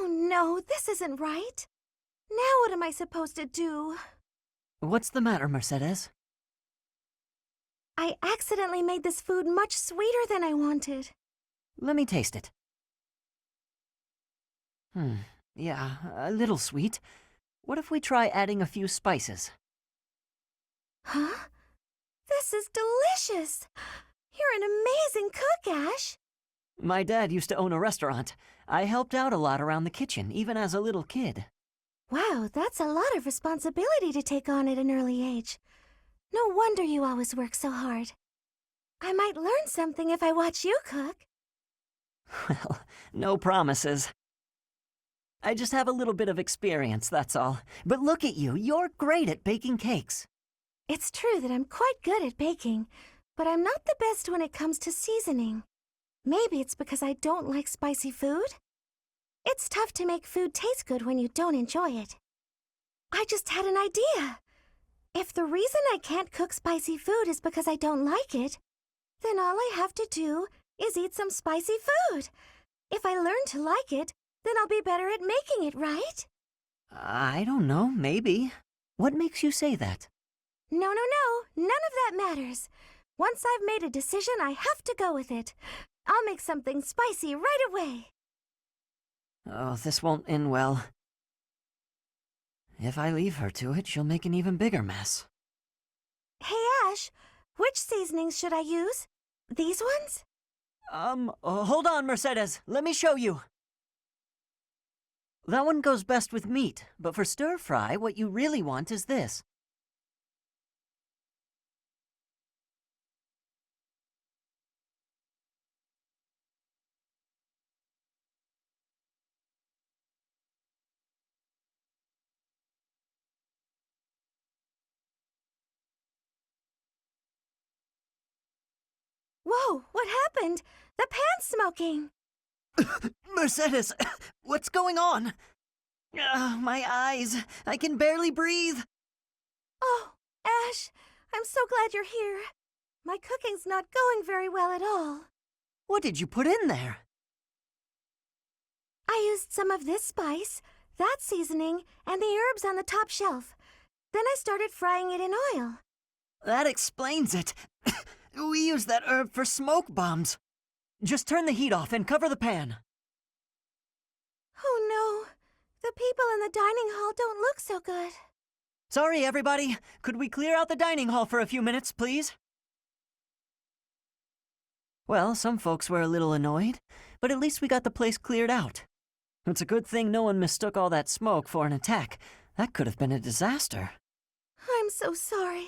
Oh no, this isn't right. Now what am I supposed to do? What's the matter, Mercedes? I accidentally made this food much sweeter than I wanted. Let me taste it. Yeah, a little sweet. What if we try adding a few spices? Huh? This is delicious! You're an amazing cook, Ashe! My dad used to own a restaurant. I helped out a lot around the kitchen, even as a little kid. Wow, that's a lot of responsibility to take on at an early age. No wonder you always work so hard. I might learn something if I watch you cook. Well, no promises. I just have a little bit of experience, that's all. But look at you, you're great at baking cakes. It's true that I'm quite good at baking, but I'm not the best when it comes to seasoning. Maybe it's because I don't like spicy food? It's tough to make food taste good when you don't enjoy it. I just had an idea. If the reason I can't cook spicy food is because I don't like it, then all I have to do is eat some spicy food. If I learn to like it, then I'll be better at making it, right? I don't know, maybe. What makes you say that? No. None of that matters. Once I've made a decision, I have to go with it. I'll make something spicy right away. Oh, this won't end well. If I leave her to it, she'll make an even bigger mess. Hey, Ashe, which seasonings should I use? These ones? Hold on, Mercedes. Let me show you. That one goes best with meat, but for stir-fry, what you really want is this. Whoa, what happened? The pan's smoking. Mercedes, what's going on? My eyes. I can barely breathe. Oh, Ashe, I'm so glad you're here. My cooking's not going very well at all. What did you put in there? I used some of this spice, that seasoning, and the herbs on the top shelf. Then I started frying it in oil. That explains it. We use that herb for smoke bombs. Just turn the heat off and cover the pan. Oh no, the people in the dining hall don't look so good. Sorry, everybody. Could we clear out the dining hall for a few minutes, please? Well, some folks were a little annoyed, but at least we got the place cleared out. It's a good thing no one mistook all that smoke for an attack. That could have been a disaster. I'm so sorry.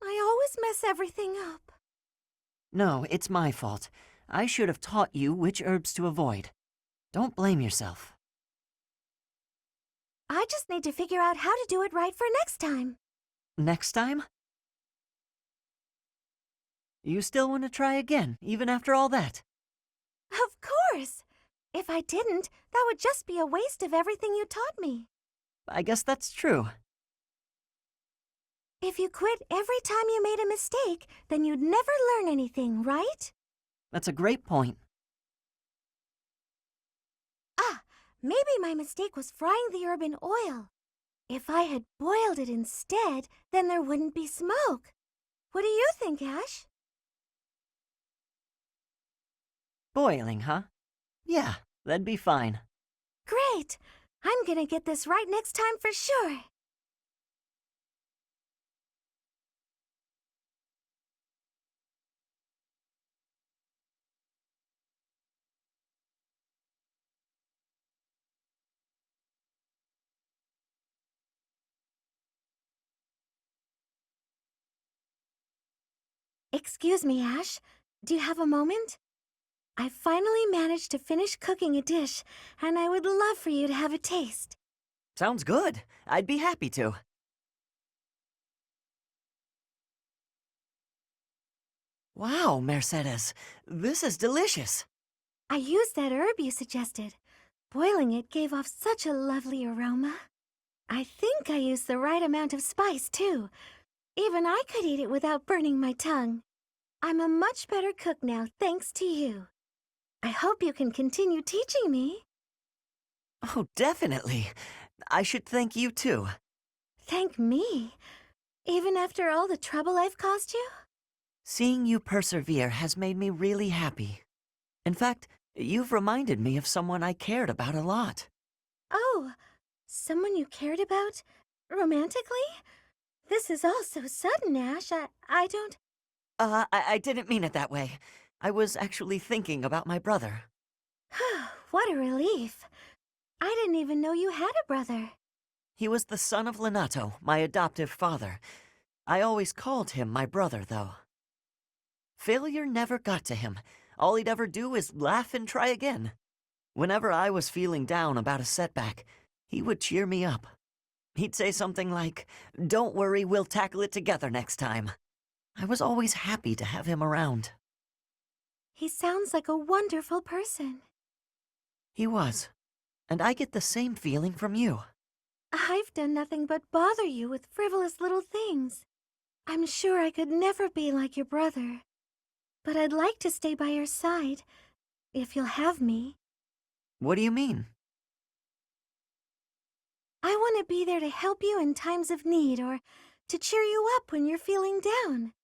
I always mess everything up. No, it's my fault. I should have taught you which herbs to avoid. Don't blame yourself. I just need to figure out how to do it right for next time. Next time? You still want to try again, even after all that? Of course! If I didn't, that would just be a waste of everything you taught me. I guess that's true. If you quit every time you made a mistake, then you'd never learn anything, right? That's a great point. Maybe my mistake was frying the herb in oil. If I had boiled it instead, then there wouldn't be smoke. What do you think, Ashe? Boiling, huh? Yeah, that'd be fine. Great! I'm gonna get this right next time for sure. Excuse me, Ashe. Do you have a moment? I finally managed to finish cooking a dish, and I would love for you to have a taste. Sounds good. I'd be happy to. Wow, Mercedes. This is delicious. I used that herb you suggested. Boiling it gave off such a lovely aroma. I think I used the right amount of spice, too. Even I could eat it without burning my tongue. I'm a much better cook now, thanks to you. I hope you can continue teaching me. Oh, definitely. I should thank you too. Thank me? Even after all the trouble I've caused you? Seeing you persevere has made me really happy. In fact, you've reminded me of someone I cared about a lot. Oh, someone you cared about? Romantically? This is all so sudden, Ashe. I don't... I didn't mean it that way. I was actually thinking about my brother. What a relief. I didn't even know you had a brother. He was the son of Lenato, my adoptive father. I always called him my brother, though. Failure never got to him. All he'd ever do is laugh and try again. Whenever I was feeling down about a setback, he would cheer me up. He'd say something like, "Don't worry, we'll tackle it together next time." I was always happy to have him around. He sounds like a wonderful person. He was. And I get the same feeling from you. I've done nothing but bother you with frivolous little things. I'm sure I could never be like your brother. But I'd like to stay by your side, if you'll have me. What do you mean? I want to be there to help you in times of need or to cheer you up when you're feeling down.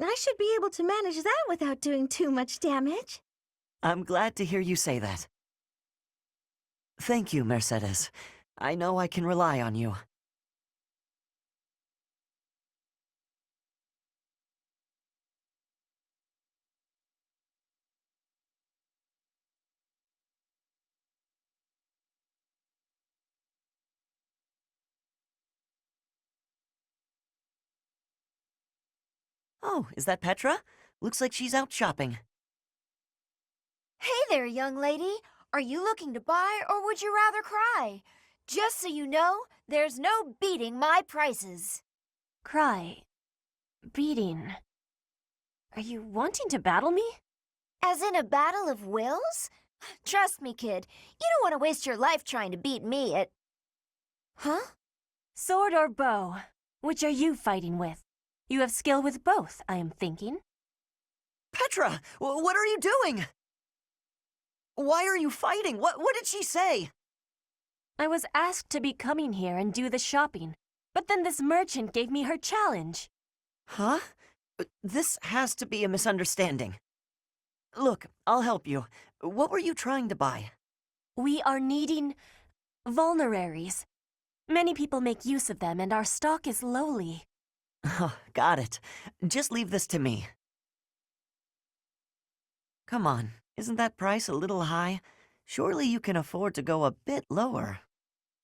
I should be able to manage that without doing too much damage. I'm glad to hear you say that. Thank you, Mercedes. I know I can rely on you. Oh, is that Petra? Looks like she's out shopping. Hey there, young lady. Are you looking to buy, or would you rather cry? Just so you know, there's no beating my prices. Cry. Beating. Are you wanting to battle me? As in a battle of wills? Trust me, kid, you don't want to waste your life trying to beat me at... Huh? Sword or bow? Which are you fighting with? You have skill with both, I am thinking. Petra! What are you doing? Why are you fighting? What did she say? I was asked to be coming here and do the shopping, but then this merchant gave me her challenge. Huh? This has to be a misunderstanding. Look, I'll help you. What were you trying to buy? We are needing vulneraries. Many people make use of them, and our stock is lowly. Oh, got it. Just leave this to me. Come on, isn't that price a little high? Surely you can afford to go a bit lower.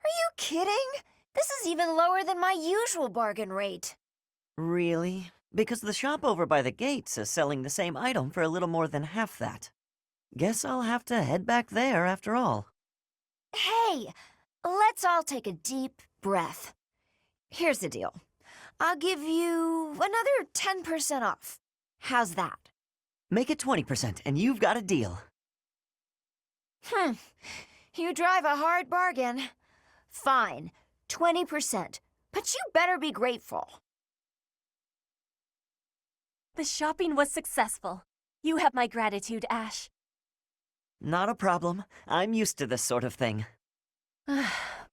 Are you kidding? This is even lower than my usual bargain rate. Really? Because the shop over by the gates is selling the same item for a little more than half that. Guess I'll have to head back there after all. Hey, let's all take a deep breath. Here's the deal. I'll give you another 10% off. How's that? Make it 20% and you've got a deal. You drive a hard bargain. Fine, 20%. But you better be grateful. The shopping was successful. You have my gratitude, Ashe. Not a problem. I'm used to this sort of thing.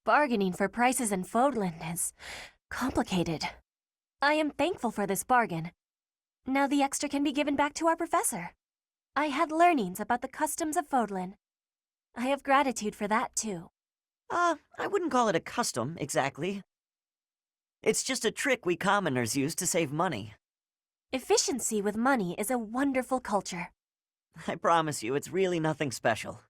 Bargaining for prices in Fodlan is complicated. I am thankful for this bargain. Now the extra can be given back to our professor. I had learnings about the customs of Fodlan. I have gratitude for that, too. I wouldn't call it a custom, exactly. It's just a trick we commoners use to save money. Efficiency with money is a wonderful culture. I promise you, it's really nothing special.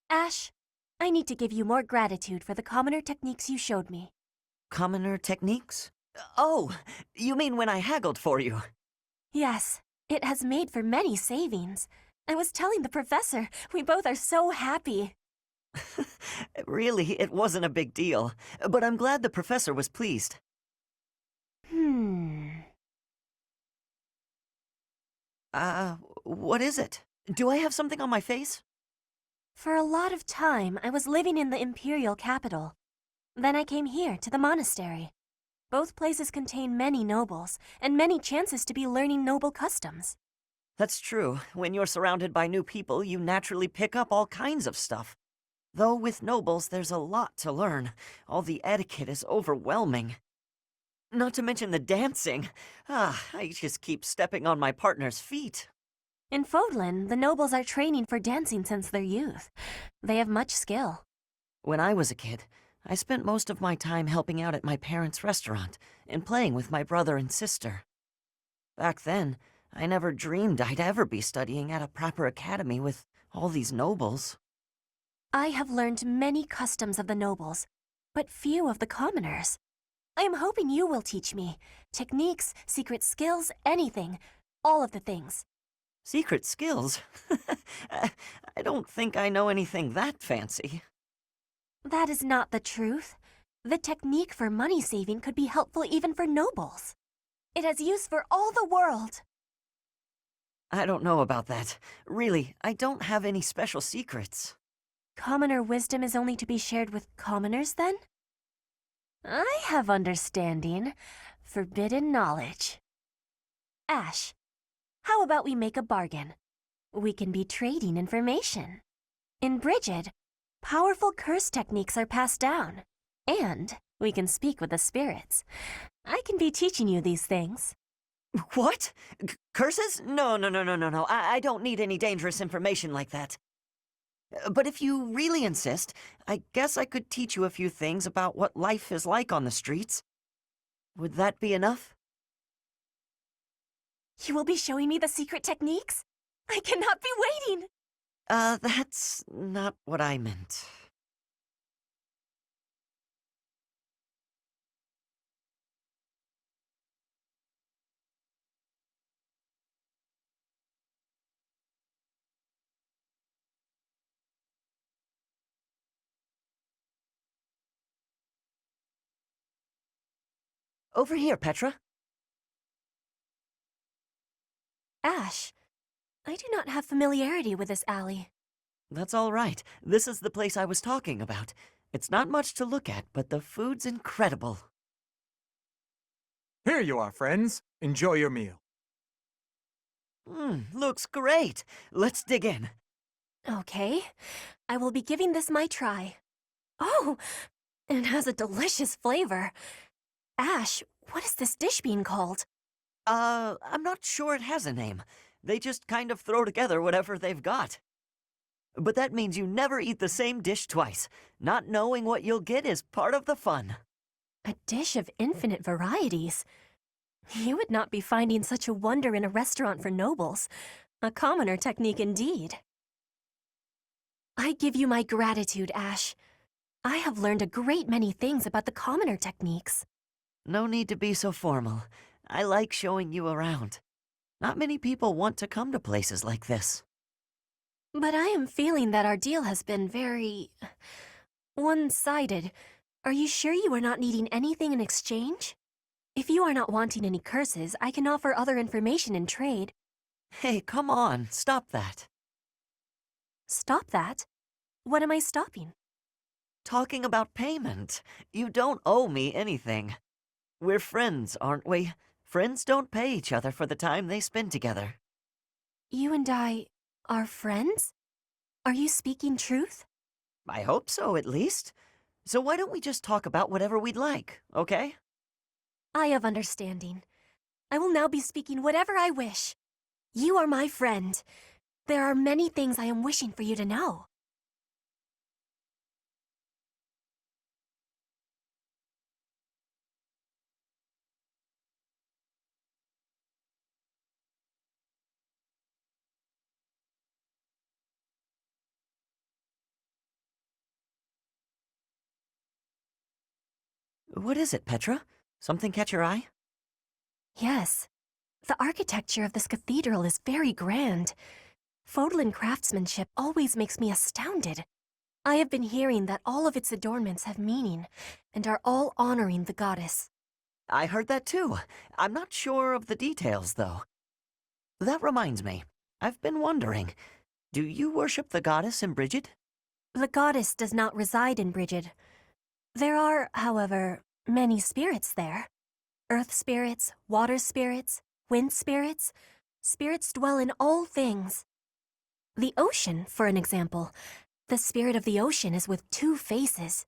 Ashe, I need to give you more gratitude for the commoner techniques you showed me. Commoner techniques? Oh, you mean when I haggled for you? Yes, it has made for many savings. I was telling the professor, we both are so happy. Really, it wasn't a big deal, but I'm glad the professor was pleased. What is it? Do I have something on my face? For a lot of time, I was living in the imperial capital. Then I came here to the monastery. Both places contain many nobles, and many chances to be learning noble customs. That's true. When you're surrounded by new people, you naturally pick up all kinds of stuff. Though with nobles, there's a lot to learn. All the etiquette is overwhelming. Not to mention the dancing. I just keep stepping on my partner's feet. In Fodlan, the nobles are training for dancing since their youth. They have much skill. When I was a kid, I spent most of my time helping out at my parents' restaurant and playing with my brother and sister. Back then, I never dreamed I'd ever be studying at a proper academy with all these nobles. I have learned many customs of the nobles, but few of the commoners. I am hoping you will teach me. Techniques, secret skills, anything. All of the things. Secret skills? I don't think I know anything that fancy. That is not the truth. The technique for money saving could be helpful even for nobles. It has use for all the world. I don't know about that. Really, I don't have any special secrets. Commoner wisdom is only to be shared with commoners, then? I have understanding. Forbidden knowledge. Ashe, how about we make a bargain? We can be trading information. In Brigid, powerful curse techniques are passed down. And we can speak with the spirits. I can be teaching you these things. What? Curses? No. I don't need any dangerous information like that. But if you really insist, I guess I could teach you a few things about what life is like on the streets. Would that be enough? You will be showing me the secret techniques? I cannot be waiting! That's not what I meant. Over here, Petra. Ashe, I do not have familiarity with this alley. That's all right. This is the place I was talking about. It's not much to look at, but the food's incredible. Here you are, friends. Enjoy your meal. Looks great. Let's dig in. Okay, I will be giving this my try. Oh, it has a delicious flavor. Ashe, what is this dish being called? I'm not sure it has a name. They just kind of throw together whatever they've got. But that means you never eat the same dish twice. Not knowing what you'll get is part of the fun. A dish of infinite varieties. You would not be finding such a wonder in a restaurant for nobles. A commoner technique indeed. I give you my gratitude, Ashe. I have learned a great many things about the commoner techniques. No need to be so formal. I like showing you around. Not many people want to come to places like this. But I am feeling that our deal has been very one-sided. Are you sure you are not needing anything in exchange? If you are not wanting any curses, I can offer other information in trade. Hey, come on, stop that. Stop that? What am I stopping? Talking about payment. You don't owe me anything. We're friends, aren't we? Friends don't pay each other for the time they spend together. You and I are friends? Are you speaking truth? I hope so, at least. So why don't we just talk about whatever we'd like, okay? I have understanding. I will now be speaking whatever I wish. You are my friend. There are many things I am wishing for you to know. What is it, Petra? Something catch your eye? Yes. The architecture of this cathedral is very grand. Fodlan craftsmanship always makes me astounded. I have been hearing that all of its adornments have meaning, and are all honoring the goddess. I heard that too. I'm not sure of the details, though. That reminds me. I've been wondering, Do you worship the goddess in Brigid? The goddess does not reside in Brigid. There are, however, many spirits there. Earth spirits, water spirits, wind spirits. Spirits dwell in all things. The ocean, for an example. The spirit of the ocean is with two faces.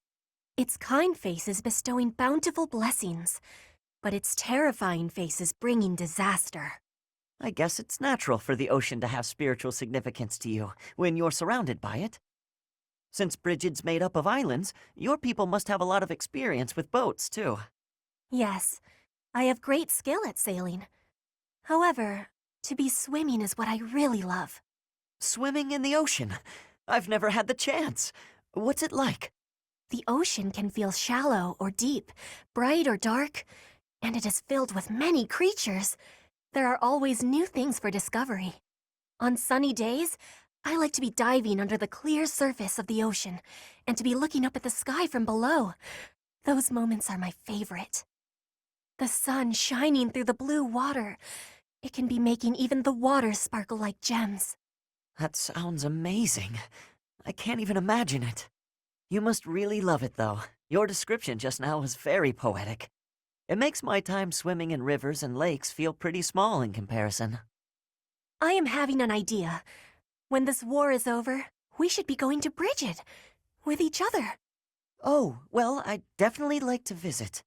Its kind face is bestowing bountiful blessings, but its terrifying face is bringing disaster. I guess it's natural for the ocean to have spiritual significance to you when you're surrounded by it. Since Brigid's made up of islands, your people must have a lot of experience with boats, too. Yes, I have great skill at sailing. However, to be swimming is what I really love. Swimming in the ocean? I've never had the chance. What's it like? The ocean can feel shallow or deep, bright or dark, and it is filled with many creatures. There are always new things for discovery. On sunny days, I like to be diving under the clear surface of the ocean and to be looking up at the sky from below. Those moments are my favorite. The sun shining through the blue water. It can be making even the water sparkle like gems. That sounds amazing. I can't even imagine it. You must really love it, though. Your description just now was very poetic. It makes my time swimming in rivers and lakes feel pretty small in comparison. I am having an idea. When this war is over, we should be going to Brigid. With each other. Oh, well, I'd definitely like to visit.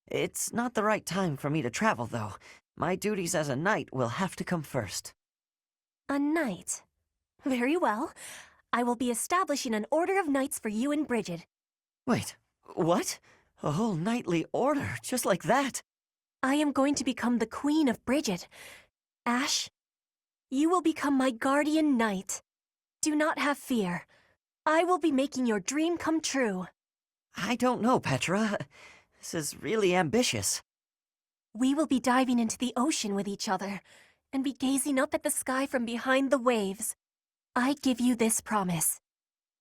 It's not the right time for me to travel, though. My duties as a knight will have to come first. A knight. Very well. I will be establishing an order of knights for you in Brigid. Wait, what? A whole knightly order, just like that? I am going to become the Queen of Brigid. Ashe, you will become my guardian knight. Do not have fear. I will be making your dream come true. I don't know, Petra. This is really ambitious. We will be diving into the ocean with each other and be gazing up at the sky from behind the waves. I give you this promise.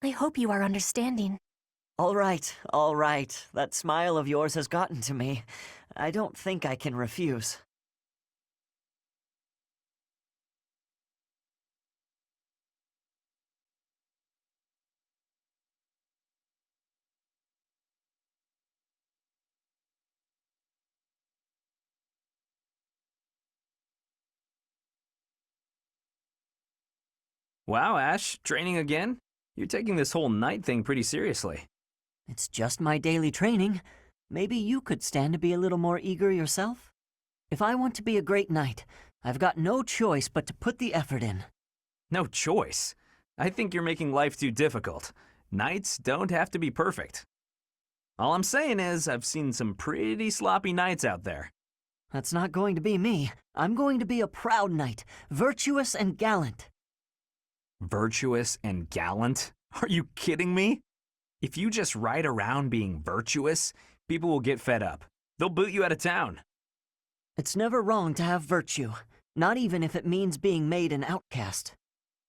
I hope you are understanding. All right, all right. That smile of yours has gotten to me. I don't think I can refuse. Wow, Ashe, training again? You're taking this whole knight thing pretty seriously. It's just my daily training. Maybe you could stand to be a little more eager yourself? If I want to be a great knight, I've got no choice but to put the effort in. No choice. I think you're making life too difficult. Knights don't have to be perfect. All I'm saying is, I've seen some pretty sloppy knights out there. That's not going to be me. I'm going to be a proud knight, virtuous and gallant. Virtuous and gallant? Are you kidding me? If you just ride around being virtuous, people will get fed up. They'll boot you out of town. It's never wrong to have virtue, not even if it means being made an outcast.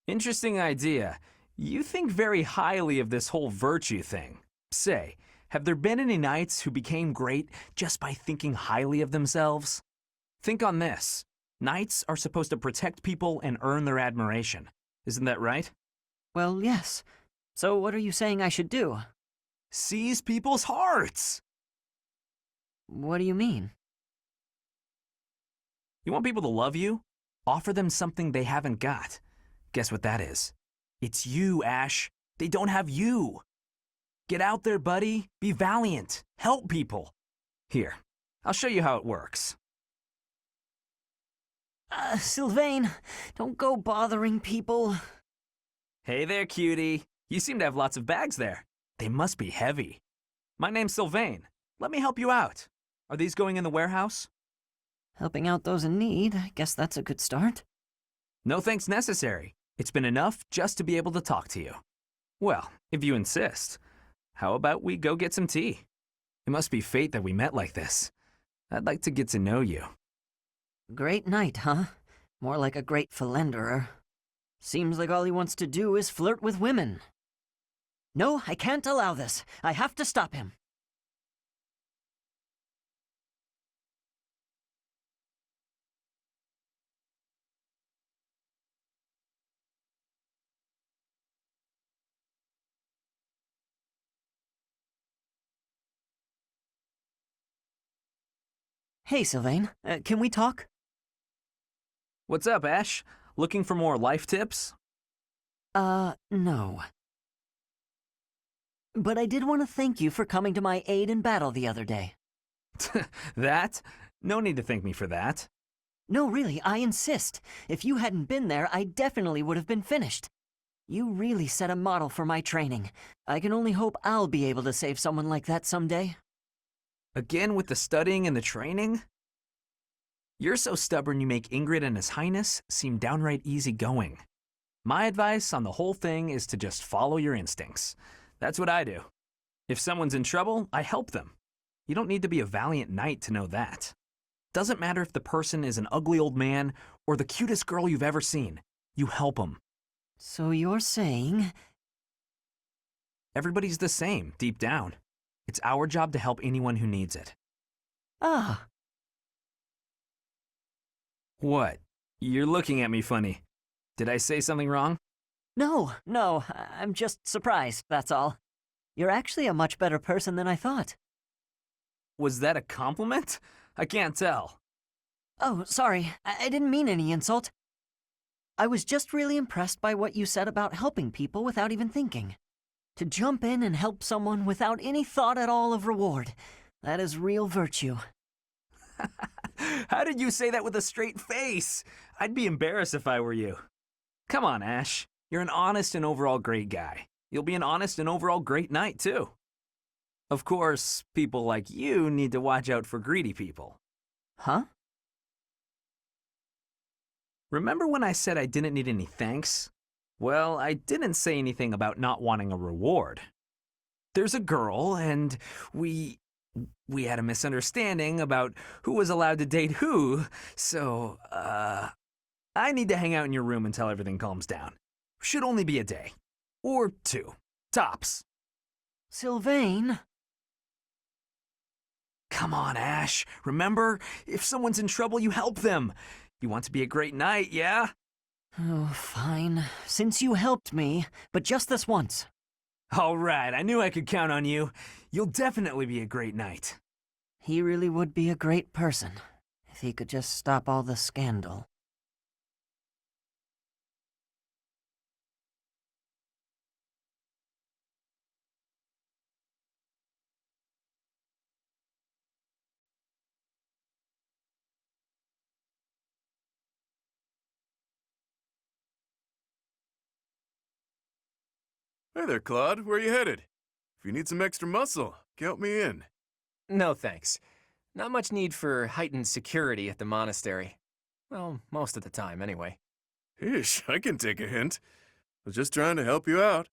Interesting idea. You think very highly of this whole virtue thing. Say, have there been any knights who became great just by thinking highly of themselves? Think on this. Knights are supposed to protect people and earn their admiration. Isn't that right? Well, yes. So what are you saying I should do? Seize people's hearts! What do you mean? You want people to love you? Offer them something they haven't got. Guess what that is? It's you, Ashe. They don't have you. Get out there, buddy. Be valiant. Help people. Here, I'll show you how it works. Sylvain, don't go bothering people. Hey there, cutie. You seem to have lots of bags there. They must be heavy. My name's Sylvain. Let me help you out. Are these going in the warehouse? Helping out those in need, I guess that's a good start. No thanks necessary. It's been enough just to be able to talk to you. Well, if you insist, how about we go get some tea? It must be fate that we met like this. I'd like to get to know you. Great knight, huh? More like a great philanderer. Seems like all he wants to do is flirt with women. No, I can't allow this. I have to stop him. Hey, Sylvain. Can we talk? What's up, Ashe? Looking for more life tips? No. But I did want to thank you for coming to my aid in battle the other day. That? No need to thank me for that. No, really, I insist. If you hadn't been there, I definitely would have been finished. You really set a model for my training. I can only hope I'll be able to save someone like that someday. Again with the studying and the training? You're so stubborn you make Ingrid and His Highness seem downright easygoing. My advice on the whole thing is to just follow your instincts. That's what I do. If someone's in trouble, I help them. You don't need to be a valiant knight to know that. Doesn't matter if the person is an ugly old man or the cutest girl you've ever seen. You help them. So you're saying... Everybody's the same, deep down. It's our job to help anyone who needs it. Ah. What? You're looking at me funny. Did I say something wrong? No, I'm just surprised, that's all. You're actually a much better person than I thought. Was that a compliment? I can't tell. Oh, sorry, I didn't mean any insult. I was just really impressed by what you said about helping people without even thinking. To jump in and help someone without any thought at all of reward. That is real virtue. How did you say that with a straight face? I'd be embarrassed if I were you. Come on, Ashe. You're an honest and overall great guy. You'll be an honest and overall great knight, too. Of course, people like you need to watch out for greedy people. Huh? Remember when I said I didn't need any thanks? Well, I didn't say anything about not wanting a reward. There's a girl, and we had a misunderstanding about who was allowed to date who, so, I need to hang out in your room until everything calms down. Should only be a day. Or 2. Tops. Sylvain? Come on, Ashe. Remember, if someone's in trouble, you help them. You want to be a great knight, yeah? Oh, fine. Since you helped me, but just this once. All right, I knew I could count on you. You'll definitely be a great knight. He really would be a great person, if he could just stop all the scandal. Hey there, Claude. Where are you headed? If you need some extra muscle, count me in. No thanks. Not much need for heightened security at the monastery. Well, most of the time, anyway. Ish, I can take a hint. I was just trying to help you out.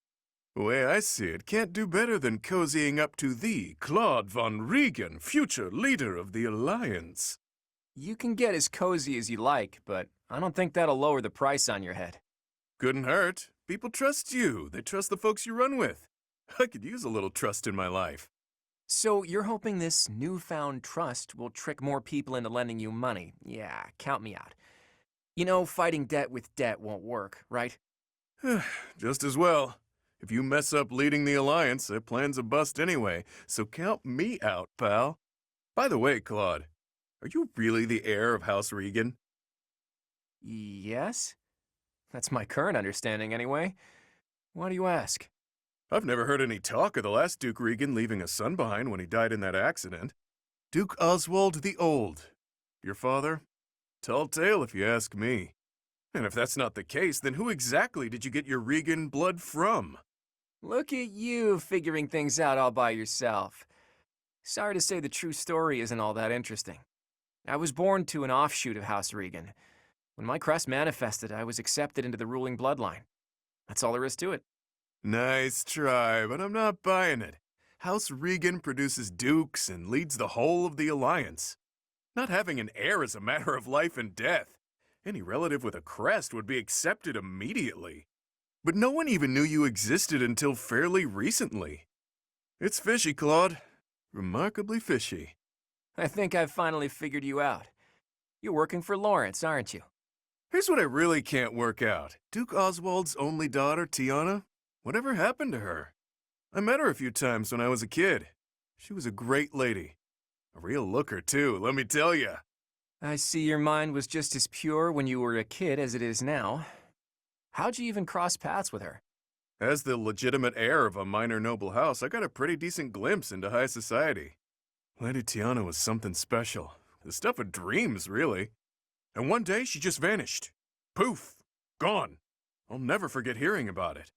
The way I see it, can't do better than cozying up to thee, Claude von Regan, future leader of the Alliance. You can get as cozy as you like, but I don't think that'll lower the price on your head. Couldn't hurt. People trust you. They trust the folks you run with. I could use a little trust in my life. So you're hoping this newfound trust will trick more people into lending you money. Yeah, count me out. You know, fighting debt with debt won't work, right? Just as well. If you mess up leading the Alliance, that plan's a bust anyway, so count me out, pal. By the way, Claude, are you really the heir of House Regan? Yes? That's my current understanding, anyway. Why do you ask? I've never heard any talk of the last Duke Regan leaving a son behind when he died in that accident. Duke Oswald the Old. Your father? Tall tale if you ask me. And if that's not the case, then who exactly did you get your Regan blood from? Look at you figuring things out all by yourself. Sorry to say the true story isn't all that interesting. I was born to an offshoot of House Regan. When my crest manifested, I was accepted into the ruling bloodline. That's all there is to it. Nice try, but I'm not buying it. House Regan produces dukes and leads the whole of the Alliance. Not having an heir is a matter of life and death. Any relative with a crest would be accepted immediately. But no one even knew you existed until fairly recently. It's fishy, Claude. Remarkably fishy. I think I've finally figured you out. You're working for Lawrence, aren't you? Here's what I really can't work out. Duke Oswald's only daughter, Tiana, whatever happened to her? I met her a few times when I was a kid. She was a great lady. A real looker, too, let me tell ya. I see your mind was just as pure when you were a kid as it is now. How'd you even cross paths with her? As the legitimate heir of a minor noble house, I got a pretty decent glimpse into high society. Lady Tiana was something special. The stuff of dreams, really. And one day, she just vanished. Poof! Gone. I'll never forget hearing about it.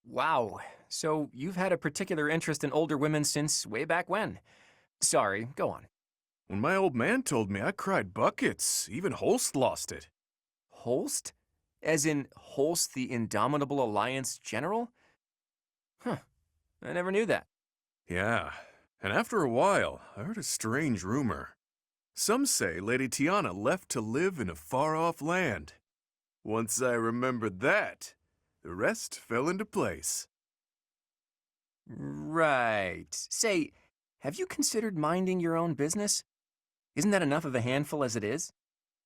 Wow. So you've had a particular interest in older women since way back when. Sorry, go on. When my old man told me, I cried buckets. Even Holst lost it. Holst? As in Holst the Indomitable Alliance General? Huh. I never knew that. Yeah. And after a while, I heard a strange rumor. Some say Lady Tiana left to live in a far-off land. Once I remembered that, the rest fell into place. Right. Say, have you considered minding your own business? Isn't that enough of a handful as it is?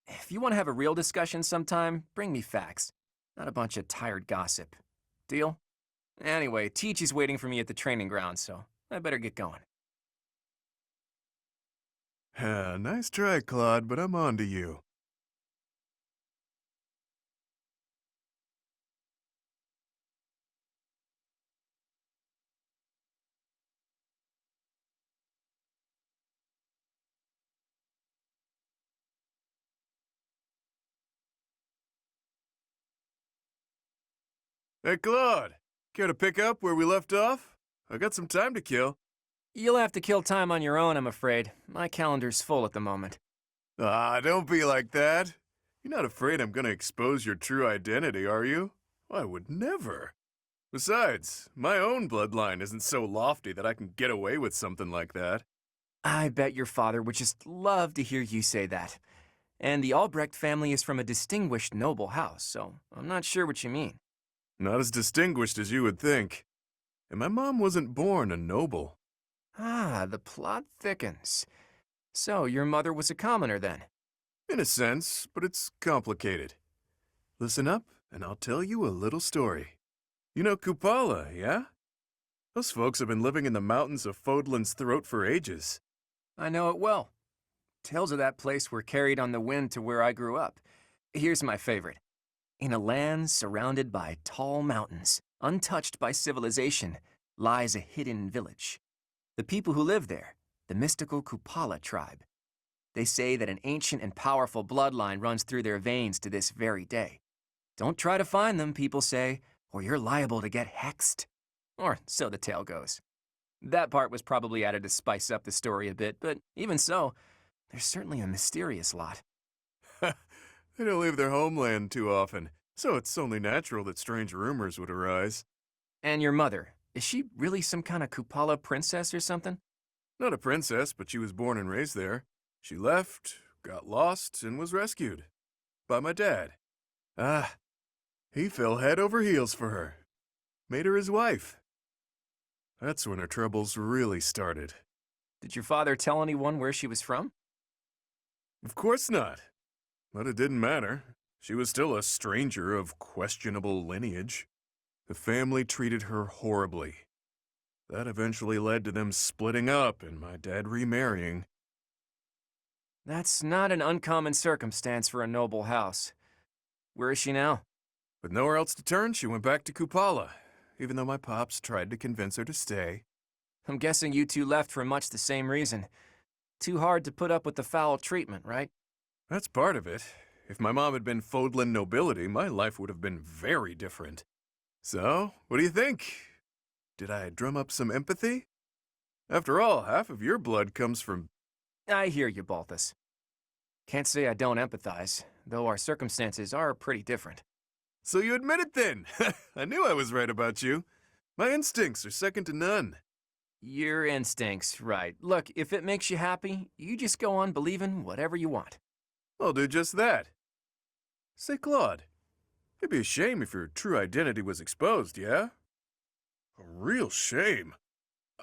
If you want to have a real discussion sometime, bring me facts, not a bunch of tired gossip. Deal? Anyway, Teach is waiting for me at the training ground, so I better get going. Nice try, Claude, but I'm on to you. Hey, Claude, care to pick up where we left off? I got some time to kill. You'll have to kill time on your own, I'm afraid. My calendar's full at the moment. Ah, don't be like that. You're not afraid I'm gonna expose your true identity, are you? I would never. Besides, my own bloodline isn't so lofty that I can get away with something like that. I bet your father would just love to hear you say that. And the Albrecht family is from a distinguished noble house, so I'm not sure what you mean. Not as distinguished as you would think. And my mom wasn't born a noble. Ah, the plot thickens. So your mother was a commoner then? In a sense, but it's complicated. Listen up, and I'll tell you a little story. You know Kupala, yeah? Those folks have been living in the mountains of Fodlan's throat for ages. I know it well. Tales of that place were carried on the wind to where I grew up. Here's my favorite. In a land surrounded by tall mountains, untouched by civilization, lies a hidden village. The people who live there, the mystical Kupala tribe. They say that an ancient and powerful bloodline runs through their veins to this very day. Don't try to find them, people say, or you're liable to get hexed. Or so the tale goes. That part was probably added to spice up the story a bit, but even so, there's certainly a mysterious lot. They don't leave their homeland too often, so it's only natural that strange rumors would arise. And your mother, is she really some kind of Kupala princess or something? Not a princess, but she was born and raised there. She left, got lost, and was rescued. By my dad. Ah, he fell head over heels for her. Made her his wife. That's when her troubles really started. Did your father tell anyone where she was from? Of course not. But it didn't matter. She was still a stranger of questionable lineage. The family treated her horribly. That eventually led to them splitting up and my dad remarrying. That's not an uncommon circumstance for a noble house. Where is she now? With nowhere else to turn, she went back to Kupala, even though my pops tried to convince her to stay. I'm guessing you two left for much the same reason. Too hard to put up with the foul treatment, right? That's part of it. If my mom had been Fodlan nobility, my life would have been very different. So, what do you think? Did I drum up some empathy? After all, half of your blood comes from... I hear you, Balthus. Can't say I don't empathize, though our circumstances are pretty different. So you admit it then! I knew I was right about you. My instincts are second to none. Your instincts, right. Look, if it makes you happy, you just go on believing whatever you want. I'll do just that. Say, Claude, it'd be a shame if your true identity was exposed, yeah? A real shame.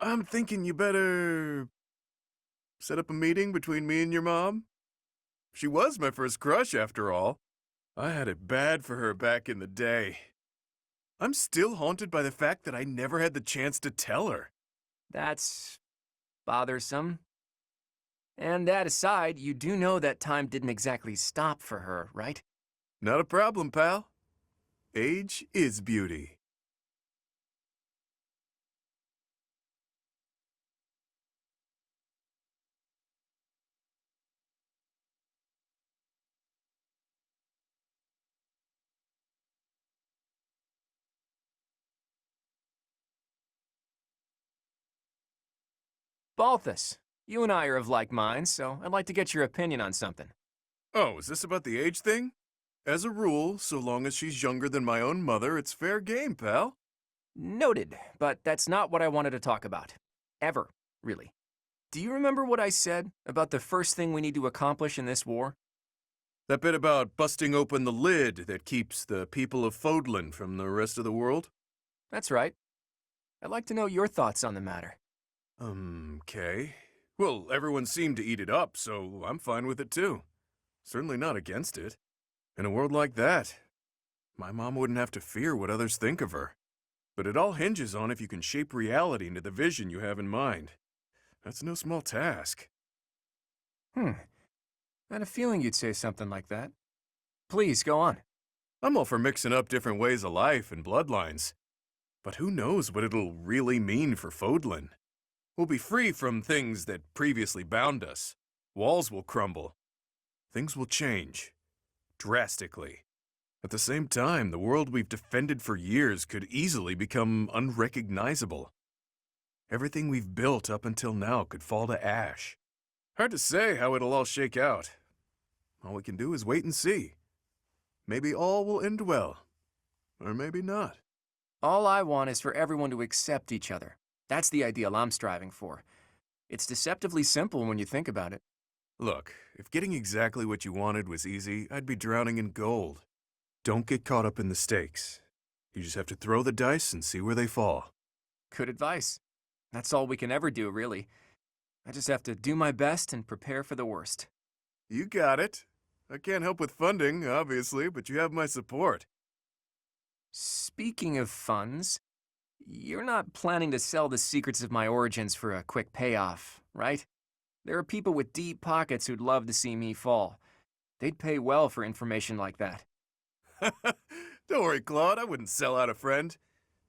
I'm thinking you better... set up a meeting between me and your mom? She was my first crush, after all. I had it bad for her back in the day. I'm still haunted by the fact that I never had the chance to tell her. That's... bothersome. And that aside, you do know that time didn't exactly stop for her, right? Not a problem, pal. Age is beauty. Balthus, you and I are of like minds, so I'd like to get your opinion on something. Oh, is this about the age thing? As a rule, so long as she's younger than my own mother, it's fair game, pal. Noted, but that's not what I wanted to talk about. Ever, really. Do you remember what I said about the first thing we need to accomplish in this war? That bit about busting open the lid that keeps the people of Fodlan from the rest of the world? That's right. I'd like to know your thoughts on the matter. Okay. Well, everyone seemed to eat it up, so I'm fine with it too. Certainly not against it. In a world like that, my mom wouldn't have to fear what others think of her. But it all hinges on if you can shape reality into the vision you have in mind. That's no small task. I had a feeling you'd say something like that. Please, go on. I'm all for mixing up different ways of life and bloodlines. But who knows what it'll really mean for Fodlan? We'll be free from things that previously bound us. Walls will crumble. Things will change. Drastically. At the same time, the world we've defended for years could easily become unrecognizable. Everything we've built up until now could fall to ash. Hard to say how it'll all shake out. All we can do is wait and see. Maybe all will end well. Or maybe not. All I want is for everyone to accept each other. That's the ideal I'm striving for. It's deceptively simple when you think about it. Look, if getting exactly what you wanted was easy, I'd be drowning in gold. Don't get caught up in the stakes. You just have to throw the dice and see where they fall. Good advice. That's all we can ever do, really. I just have to do my best and prepare for the worst. You got it. I can't help with funding, obviously, but you have my support. Speaking of funds, you're not planning to sell the secrets of my origins for a quick payoff, right? There are people with deep pockets who'd love to see me fall. They'd pay well for information like that. Don't worry, Claude, I wouldn't sell out a friend.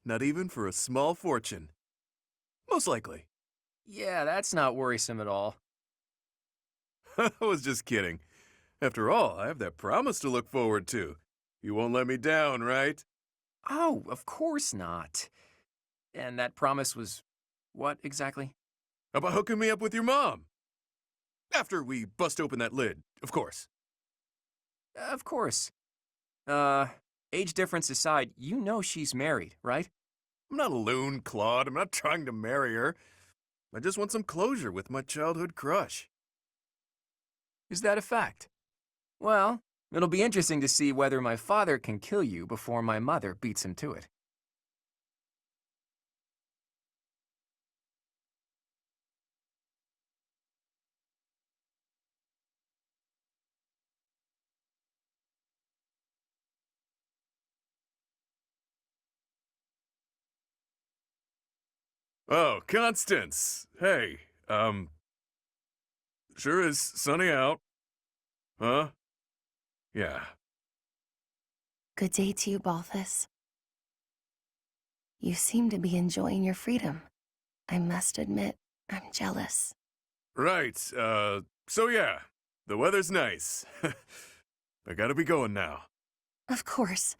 Not even for a small fortune. Most likely. Yeah, that's not worrisome at all. I was just kidding. After all, I have that promise to look forward to. You won't let me down, right? Oh, of course not. And that promise was what exactly? How about hooking me up with your mom? After we bust open that lid, of course. Of course. Age difference aside, you know she's married, right? I'm not a loon, Claude. I'm not trying to marry her. I just want some closure with my childhood crush. Is that a fact? Well, it'll be interesting to see whether my father can kill you before my mother beats him to it. Oh, Constance. Hey, sure is sunny out. Huh? Yeah. Good day to you, Balthus. You seem to be enjoying your freedom. I must admit, I'm jealous. Right, so yeah, the weather's nice. I gotta be going now. Of course.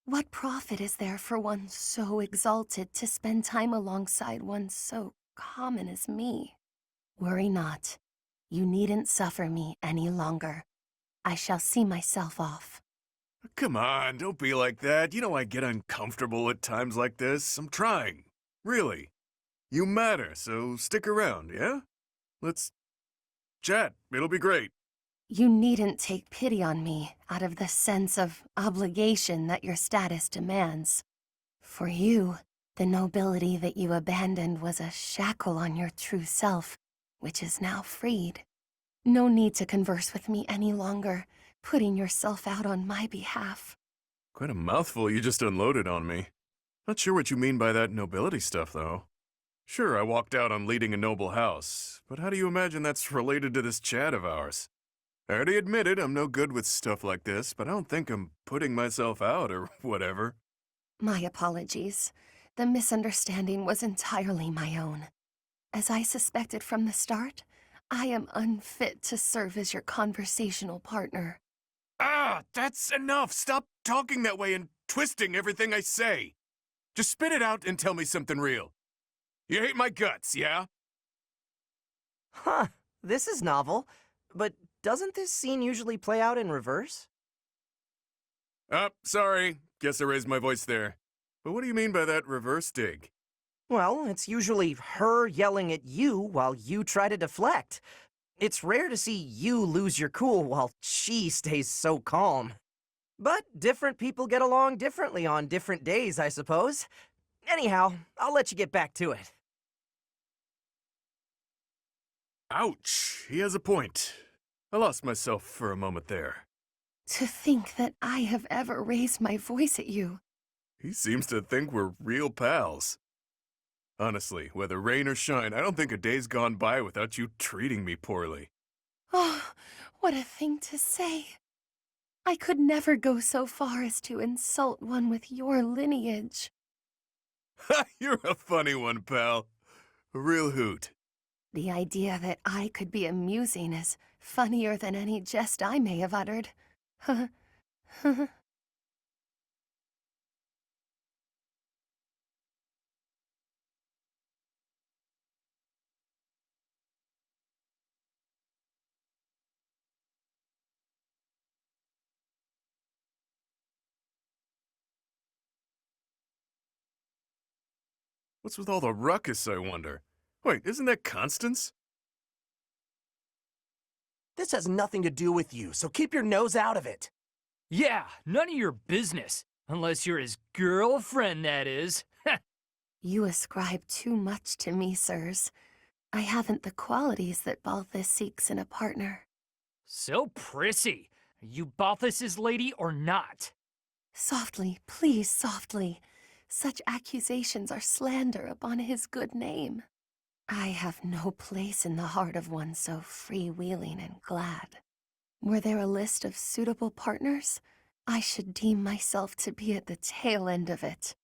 What profit is there for one so exalted to spend time alongside one so common as me? Worry not. You needn't suffer me any longer. I shall see myself off. Come on, don't be like that. You know I get uncomfortable at times like this. I'm trying. Really. You matter, so stick around, yeah? Let's chat. It'll be great. You needn't take pity on me out of the sense of obligation that your status demands. For you, the nobility that you abandoned was a shackle on your true self, which is now freed. No need to converse with me any longer, putting yourself out on my behalf. Quite a mouthful you just unloaded on me. Not sure what you mean by that nobility stuff, though. Sure, I walked out on leading a noble house, but how do you imagine that's related to this chat of ours? I already admitted I'm no good with stuff like this, but I don't think I'm putting myself out or whatever. My apologies. The misunderstanding was entirely my own. As I suspected from the start, I am unfit to serve as your conversational partner. Ah, that's enough! Stop talking that way and twisting everything I say! Just spit it out and tell me something real. You hate my guts, yeah? Huh, this is novel. But doesn't this scene usually play out in reverse? Sorry. Guess I raised my voice there. But what do you mean by that reverse dig? Well, it's usually her yelling at you while you try to deflect. It's rare to see you lose your cool while she stays so calm. But different people get along differently on different days, I suppose. Anyhow, I'll let you get back to it. Ouch, he has a point. I lost myself for a moment there. To think that I have ever raised my voice at you. He seems to think we're real pals. Honestly, whether rain or shine, I don't think a day's gone by without you treating me poorly. Oh, what a thing to say. I could never go so far as to insult one with your lineage. You're a funny one, pal. A real hoot. The idea that I could be amusing is funnier than any jest I may have uttered. What's with all the ruckus, I wonder? Wait, isn't that Constance? This has nothing to do with you, so keep your nose out of it. Yeah, none of your business. Unless you're his girlfriend, that is. You ascribe too much to me, sirs. I haven't the qualities that Balthus seeks in a partner. So prissy. Are you Balthus's lady or not? Softly, please, softly. Such accusations are slander upon his good name. I have no place in the heart of one so freewheeling and glad. Were there a list of suitable partners, I should deem myself to be at the tail end of it.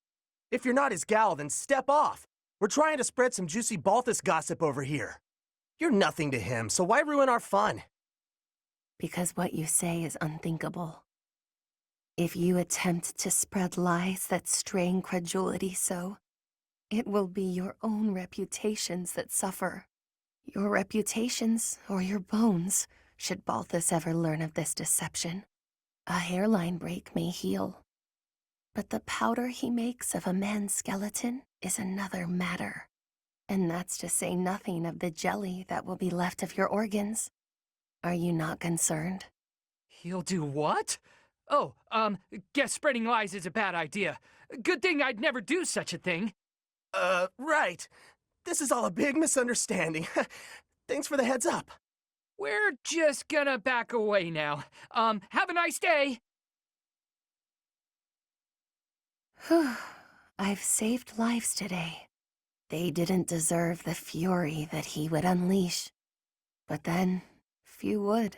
If you're not his gal, then step off. We're trying to spread some juicy Balthus gossip over here. You're nothing to him, so why ruin our fun? Because what you say is unthinkable. If you attempt to spread lies that strain credulity so, it will be your own reputations that suffer. Your reputations or your bones, should Balthus ever learn of this deception. A hairline break may heal, but the powder he makes of a man's skeleton is another matter. And that's to say nothing of the jelly that will be left of your organs. Are you not concerned? He'll do what? Oh, guess spreading lies is a bad idea. Good thing I'd never do such a thing. Right. This is all a big misunderstanding. Thanks for the heads up. We're just gonna back away now. Have a nice day. Whew. I've saved lives today. They didn't deserve the fury that he would unleash. But then, few would.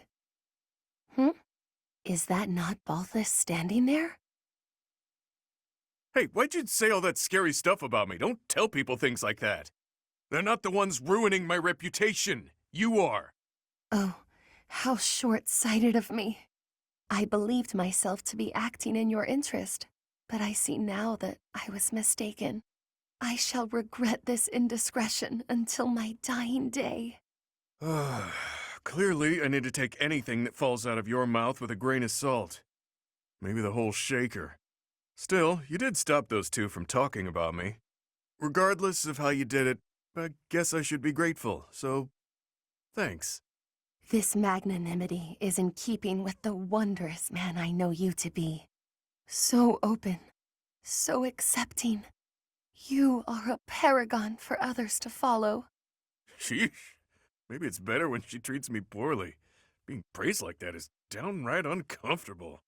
Is that not Balthus standing there? Hey, why'd you say all that scary stuff about me? Don't tell people things like that. They're not the ones ruining my reputation. You are. Oh, how short-sighted of me. I believed myself to be acting in your interest, but I see now that I was mistaken. I shall regret this indiscretion until my dying day. Clearly, I need to take anything that falls out of your mouth with a grain of salt. Maybe the whole shaker. Still, you did stop those two from talking about me. Regardless of how you did it, I guess I should be grateful, so thanks. This magnanimity is in keeping with the wondrous man I know you to be. So open, so accepting. You are a paragon for others to follow. Sheesh. Maybe it's better when she treats me poorly. Being praised like that is downright uncomfortable.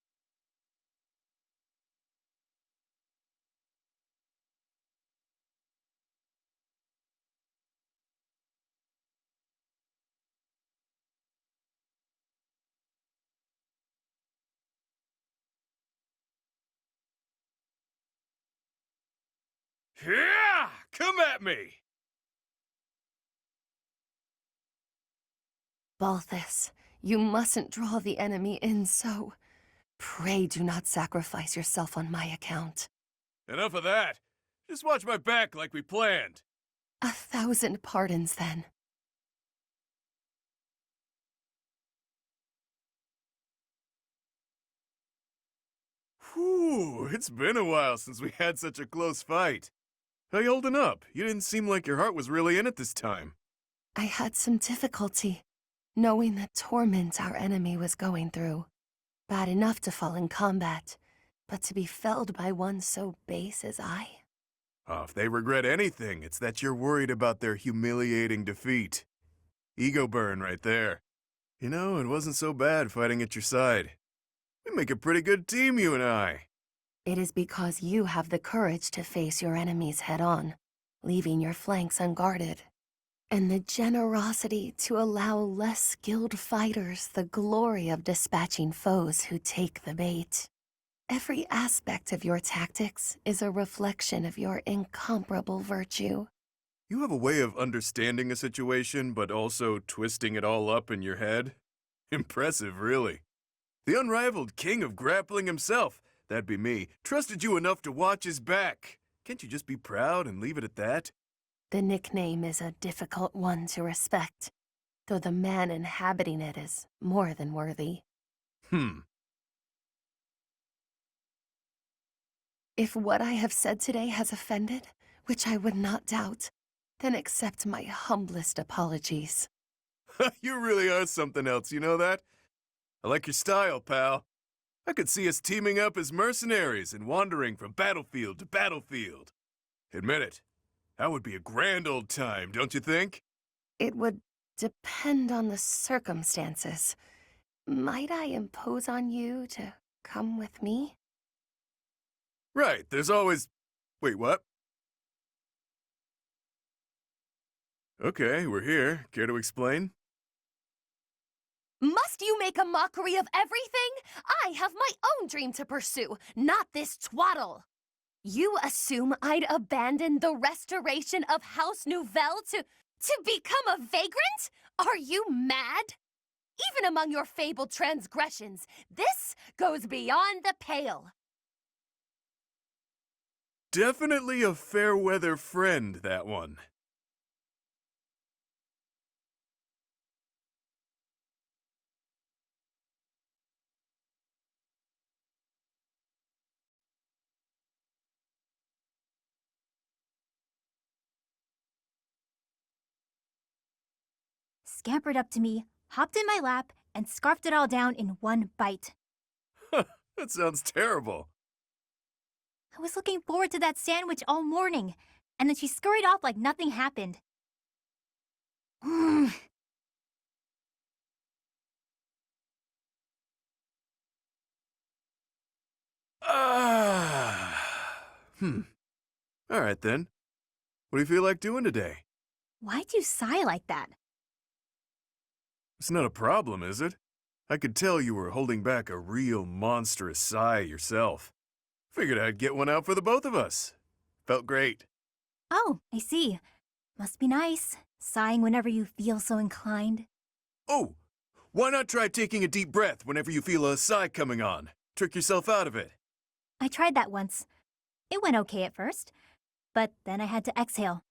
Yeah! Come at me! Balthus, you mustn't draw the enemy in so. Pray do not sacrifice yourself on my account. Enough of that. Just watch my back like we planned. 1,000 pardons, then. Whew, it's been a while since we had such a close fight. How you holding up? You didn't seem like your heart was really in it this time. I had some difficulty, knowing the torment our enemy was going through. Bad enough to fall in combat, but to be felled by one so base as I. Oh, if they regret anything, it's that you're worried about their humiliating defeat. Ego burn right there. You know, it wasn't so bad fighting at your side. We make a pretty good team, you and I. It is because you have the courage to face your enemies head-on, leaving your flanks unguarded, and the generosity to allow less skilled fighters the glory of dispatching foes who take the bait. Every aspect of your tactics is a reflection of your incomparable virtue. You have a way of understanding a situation, but also twisting it all up in your head. Impressive, really. The unrivaled king of grappling himself, that'd be me, trusted you enough to watch his back. Can't you just be proud and leave it at that? The nickname is a difficult one to respect, though the man inhabiting it is more than worthy. If what I have said today has offended, which I would not doubt, then accept my humblest apologies. You really are something else, you know that? I like your style, pal. I could see us teaming up as mercenaries and wandering from battlefield to battlefield. Admit it, that would be a grand old time, don't you think? It would depend on the circumstances. Might I impose on you to come with me? Right, there's always... Wait, what? Okay, we're here. Care to explain? Must you make a mockery of everything? I have my own dream to pursue, not this twaddle. You assume I'd abandon the restoration of House Nouvelle to become a vagrant? Are you mad? Even among your fabled transgressions, this goes beyond the pale. Definitely a fair-weather friend, that one. Scampered up to me, hopped in my lap, and scarfed it all down in one bite. That sounds terrible. I was looking forward to that sandwich all morning, and then she scurried off like nothing happened. All right, then. What do you feel like doing today? Why'd you sigh like that? It's not a problem, is it? I could tell you were holding back a real monstrous sigh yourself. Figured I'd get one out for the both of us. Felt great. Oh, I see. Must be nice, sighing whenever you feel so inclined. Oh, why not try taking a deep breath whenever you feel a sigh coming on? Trick yourself out of it. I tried that once. It went okay at first, but then I had to exhale.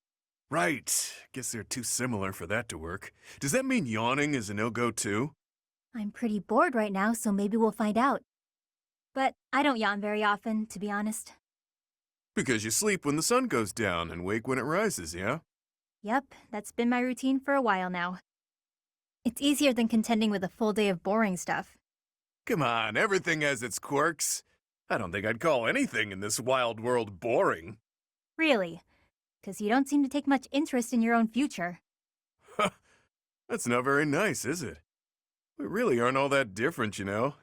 Right. Guess they're too similar for that to work. Does that mean yawning is a no-go too? I'm pretty bored right now, so maybe we'll find out. But I don't yawn very often, to be honest. Because you sleep when the sun goes down and wake when it rises, yeah? Yep, that's been my routine for a while now. It's easier than contending with a full day of boring stuff. Come on, everything has its quirks. I don't think I'd call anything in this wild world boring. Really? Because you don't seem to take much interest in your own future. That's not very nice, is it? We really aren't all that different, you know.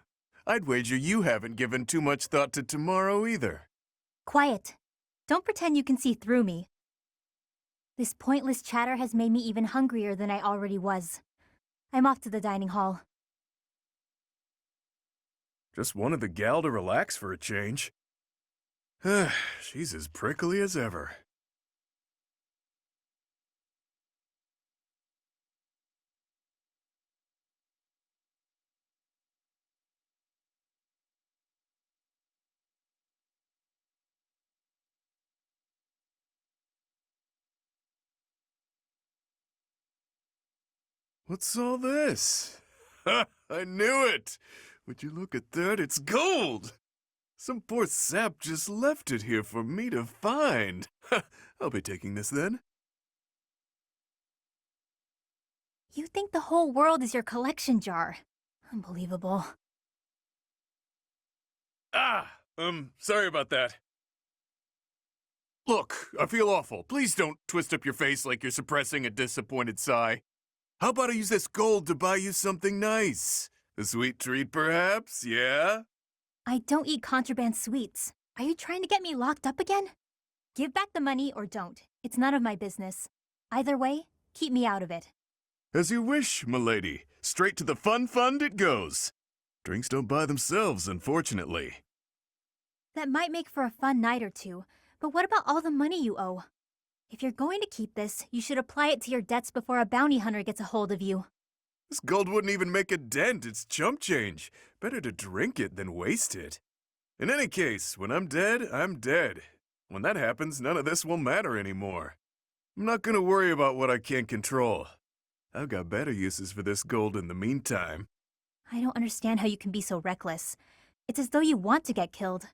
I'd wager you haven't given too much thought to tomorrow either. Quiet. Don't pretend you can see through me. This pointless chatter has made me even hungrier than I already was. I'm off to the dining hall. Just wanted the gal to relax for a change. She's as prickly as ever. What's all this? Ha! I knew it! Would you look at that? It's gold! Some poor sap just left it here for me to find. Ha! I'll be taking this then. You think the whole world is your collection jar. Unbelievable. Sorry about that. Look, I feel awful. Please don't twist up your face like you're suppressing a disappointed sigh. How about I use this gold to buy you something nice? A sweet treat, perhaps? Yeah? I don't eat contraband sweets. Are you trying to get me locked up again? Give back the money or don't. It's none of my business. Either way, keep me out of it. As you wish, milady. Straight to the fun fund it goes. Drinks don't buy themselves, unfortunately. That might make for a fun night or two, but what about all the money you owe? If you're going to keep this, you should apply it to your debts before a bounty hunter gets a hold of you. This gold wouldn't even make a dent. It's chump change. Better to drink it than waste it. In any case, when I'm dead, I'm dead. When that happens, none of this will matter anymore. I'm not gonna worry about what I can't control. I've got better uses for this gold in the meantime. I don't understand how you can be so reckless. It's as though you want to get killed.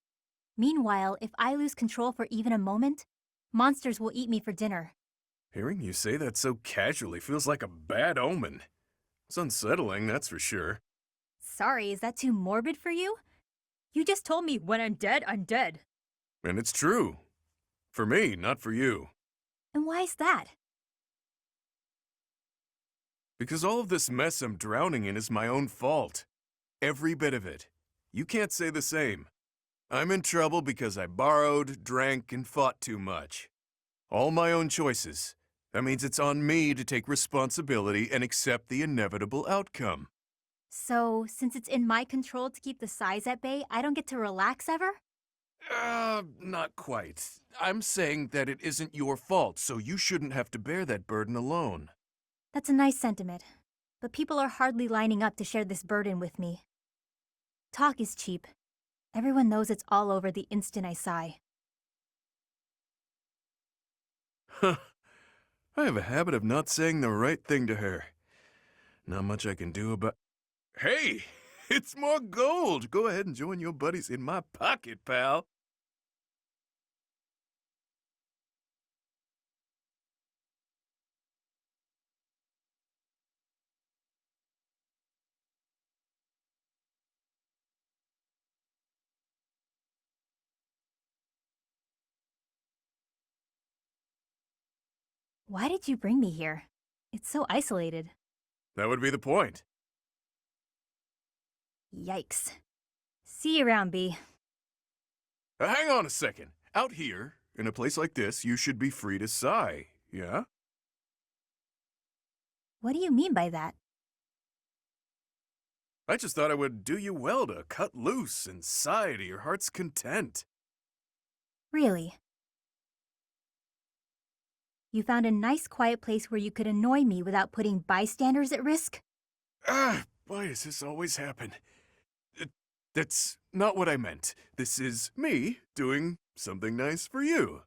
Meanwhile, if I lose control for even a moment, monsters will eat me for dinner. Hearing you say that so casually feels like a bad omen. It's unsettling, that's for sure. Sorry, is that too morbid for you? You just told me when I'm dead, I'm dead. And it's true. For me, not for you. And why is that? Because all of this mess I'm drowning in is my own fault. Every bit of it. You can't say the same. I'm in trouble because I borrowed, drank, and fought too much. All my own choices. That means it's on me to take responsibility and accept the inevitable outcome. So, since it's in my control to keep the size at bay, I don't get to relax ever? Not quite. I'm saying that it isn't your fault, so you shouldn't have to bear that burden alone. That's a nice sentiment, but people are hardly lining up to share this burden with me. Talk is cheap. Everyone knows it's all over the instant I sigh. Huh. I have a habit of not saying the right thing to her. Not much I can do about... Hey! It's more gold! Go ahead and join your buddies in my pocket, pal. Why did you bring me here? It's so isolated. That would be the point. Yikes. See you around, B. Hang on a second. Out here, in a place like this, you should be free to sigh, yeah? What do you mean by that? I just thought it would do you well to cut loose and sigh to your heart's content. Really? You found a nice quiet place where you could annoy me without putting bystanders at risk? Why does this always happen? That's not what I meant. This is me doing something nice for you.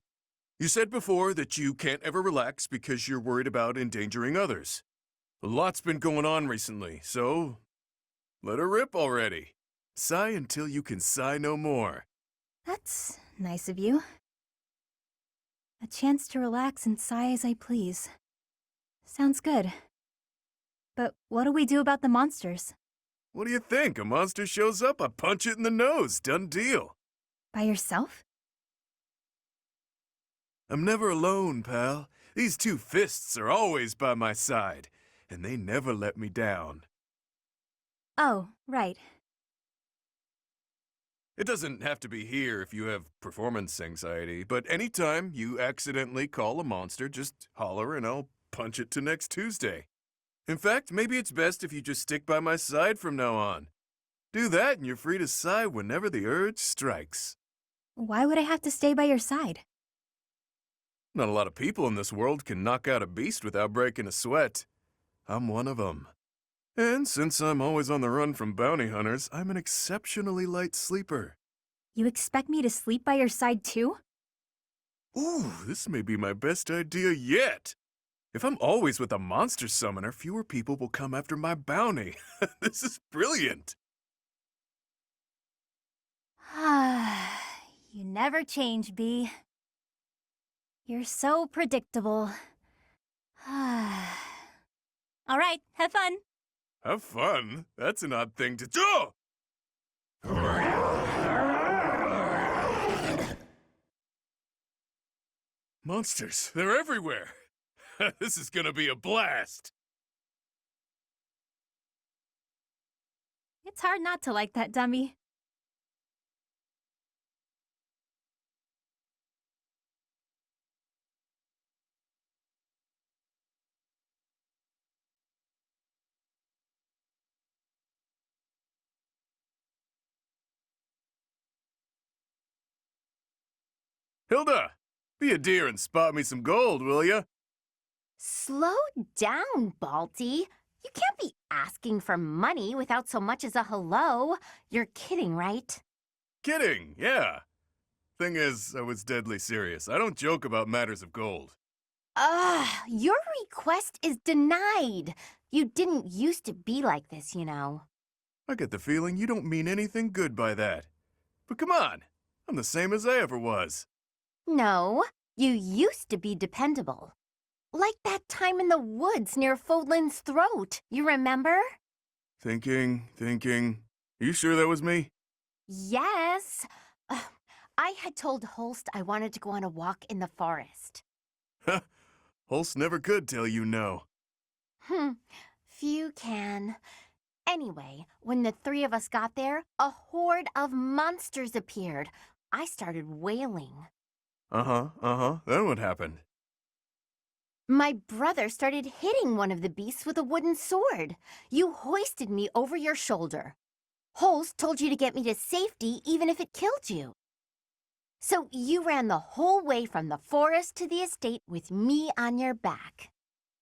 You said before that you can't ever relax because you're worried about endangering others. A lot's been going on recently, so let her rip already. Sigh until you can sigh no more. That's nice of you. A chance to relax and sigh as I please. Sounds good. But what do we do about the monsters? What do you think? A monster shows up, I punch it in the nose. Done deal. By yourself? I'm never alone, pal. These two fists are always by my side, and they never let me down. Oh, right. It doesn't have to be here if you have performance anxiety, but anytime you accidentally call a monster, just holler and I'll punch it to next Tuesday. In fact, maybe it's best if you just stick by my side from now on. Do that and you're free to sigh whenever the urge strikes. Why would I have to stay by your side? Not a lot of people in this world can knock out a beast without breaking a sweat. I'm one of them. And since I'm always on the run from bounty hunters, I'm an exceptionally light sleeper. You expect me to sleep by your side too? Ooh, this may be my best idea yet. If I'm always with a monster summoner, fewer people will come after my bounty. This is brilliant. You never change, Bee. You're so predictable. All right, have fun. Have fun? That's an odd thing to do. Monsters, they're everywhere. This is gonna be a blast. It's hard not to like that dummy. Hilda, be a dear and spot me some gold, will ya? Slow down, Balty. You can't be asking for money without so much as a hello. You're kidding, right? Kidding, yeah. Thing is, I was deadly serious. I don't joke about matters of gold. Your request is denied. You didn't used to be like this, you know. I get the feeling you don't mean anything good by that. But come on, I'm the same as I ever was. No, you used to be dependable. Like that time in the woods near Fodlan's throat, you remember? Thinking. You sure that was me? Yes. I had told Holst I wanted to go on a walk in the forest. Holst never could tell you no. Few can. Anyway, when the three of us got there, a horde of monsters appeared. I started wailing. Then what happened? My brother started hitting one of the beasts with a wooden sword. You hoisted me over your shoulder. Holst told you to get me to safety even if it killed you. So you ran the whole way from the forest to the estate with me on your back.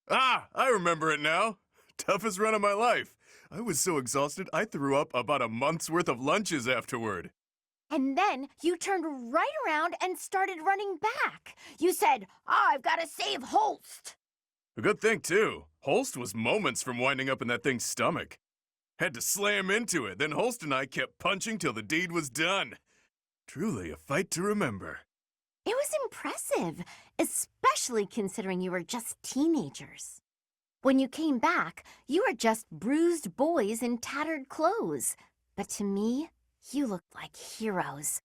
Ah, I remember it now. Toughest run of my life. I was so exhausted I threw up about a month's worth of lunches afterward. And then you turned right around and started running back. You said, I've got to save Holst. A good thing, too. Holst was moments from winding up in that thing's stomach. Had to slam into it, then Holst and I kept punching till the deed was done. Truly a fight to remember. It was impressive, especially considering you were just teenagers. When you came back, you were just bruised boys in tattered clothes. But to me, you looked like heroes.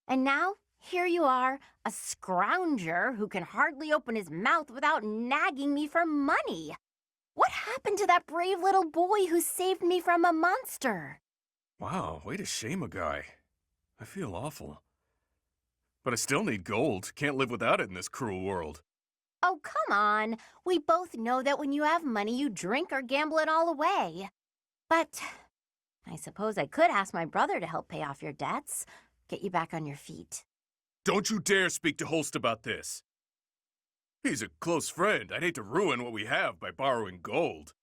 And now, here you are, a scrounger who can hardly open his mouth without nagging me for money. What happened to that brave little boy who saved me from a monster? Wow, way to shame a guy. I feel awful. But I still need gold. Can't live without it in this cruel world. Oh, come on. We both know that when you have money, you drink or gamble it all away. But I suppose I could ask my brother to help pay off your debts, get you back on your feet. Don't you dare speak to Holst about this. He's a close friend. I'd hate to ruin what we have by borrowing gold.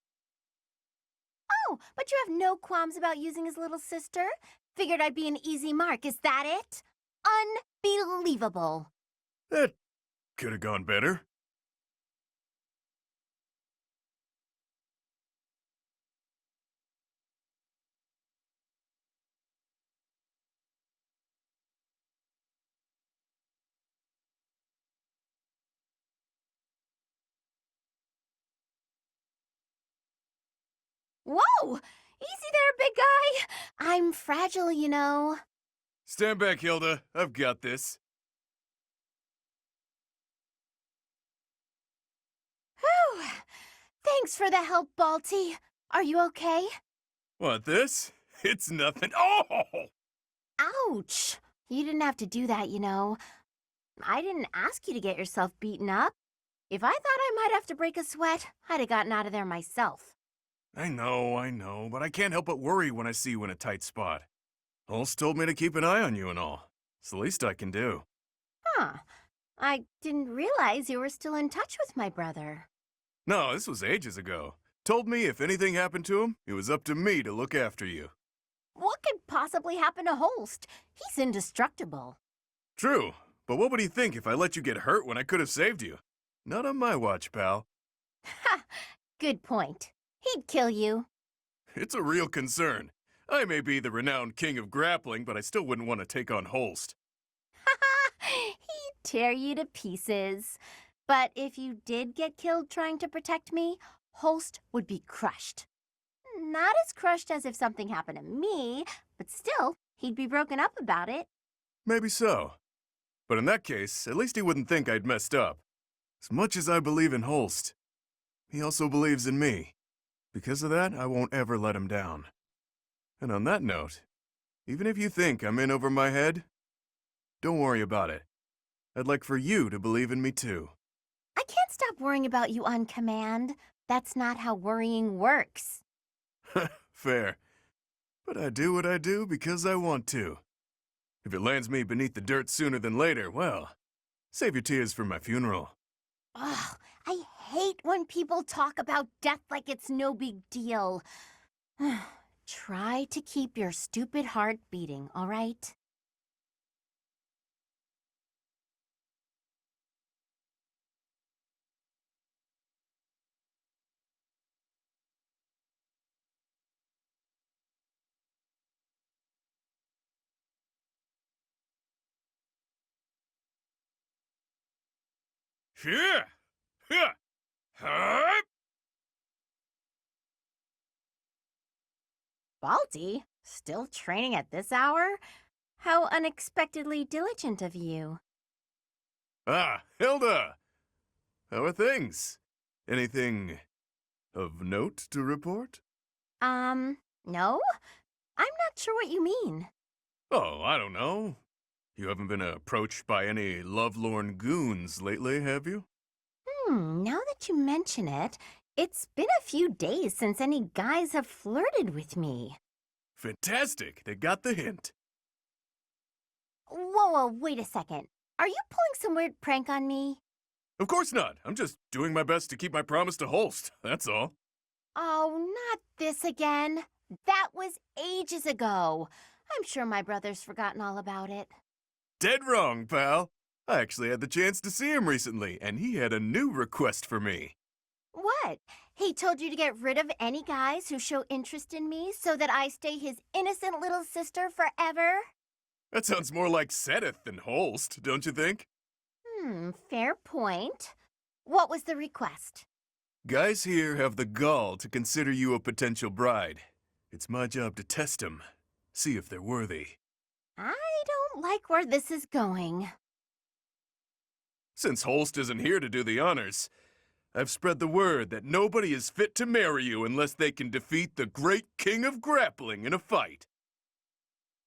Oh, but you have no qualms about using his little sister? Figured I'd be an easy mark, is that it? Unbelievable. That could have gone better. Whoa! Easy there, big guy. I'm fragile, you know. Stand back, Hilda. I've got this. Whew. Thanks for the help, Balty. Are you okay? Want this? It's nothing. Oh! Ouch! You didn't have to do that, you know. I didn't ask you to get yourself beaten up. If I thought I might have to break a sweat, I'd have gotten out of there myself. I know, but I can't help but worry when I see you in a tight spot. Holst told me to keep an eye on you and all. It's the least I can do. Huh. I didn't realize you were still in touch with my brother. No, this was ages ago. Told me if anything happened to him, it was up to me to look after you. What could possibly happen to Holst? He's indestructible. True, but what would he think if I let you get hurt when I could have saved you? Not on my watch, pal. Ha! Good point. He'd kill you. It's a real concern. I may be the renowned king of grappling, but I still wouldn't want to take on Holst. He'd tear you to pieces. But if you did get killed trying to protect me, Holst would be crushed. Not as crushed as if something happened to me, but still, he'd be broken up about it. Maybe so. But in that case, at least he wouldn't think I'd messed up. As much as I believe in Holst, he also believes in me. Because of that, I won't ever let him down. And on that note, even if you think I'm in over my head, don't worry about it. I'd like for you to believe in me too. I can't stop worrying about you on command. That's not how worrying works. Fair. But I do what I do because I want to. If it lands me beneath the dirt sooner than later, well, save your tears for my funeral. Ugh, I hate when people talk about death like it's no big deal. Try to keep your stupid heart beating, all right? Here! Here! Huh? Balti? Still training at this hour? How unexpectedly diligent of you. Ah, Hilda! How are things? Anything of note to report? No? I'm not sure what you mean. Oh, I don't know. You haven't been approached by any lovelorn goons lately, have you? Now that you mention it, it's been a few days since any guys have flirted with me. Fantastic! They got the hint. Whoa, wait a second. Are you pulling some weird prank on me? Of course not. I'm just doing my best to keep my promise to Holst, that's all. Oh, not this again. That was ages ago. I'm sure my brother's forgotten all about it. Dead wrong, pal. I actually had the chance to see him recently, and he had a new request for me. What? He told you to get rid of any guys who show interest in me so that I stay his innocent little sister forever? That sounds more like Sedith than Holst, don't you think? Fair point. What was the request? Guys here have the gall to consider you a potential bride. It's my job to test them, see if they're worthy. I don't like where this is going. Since Holst isn't here to do the honors, I've spread the word that nobody is fit to marry you unless they can defeat the great king of grappling in a fight.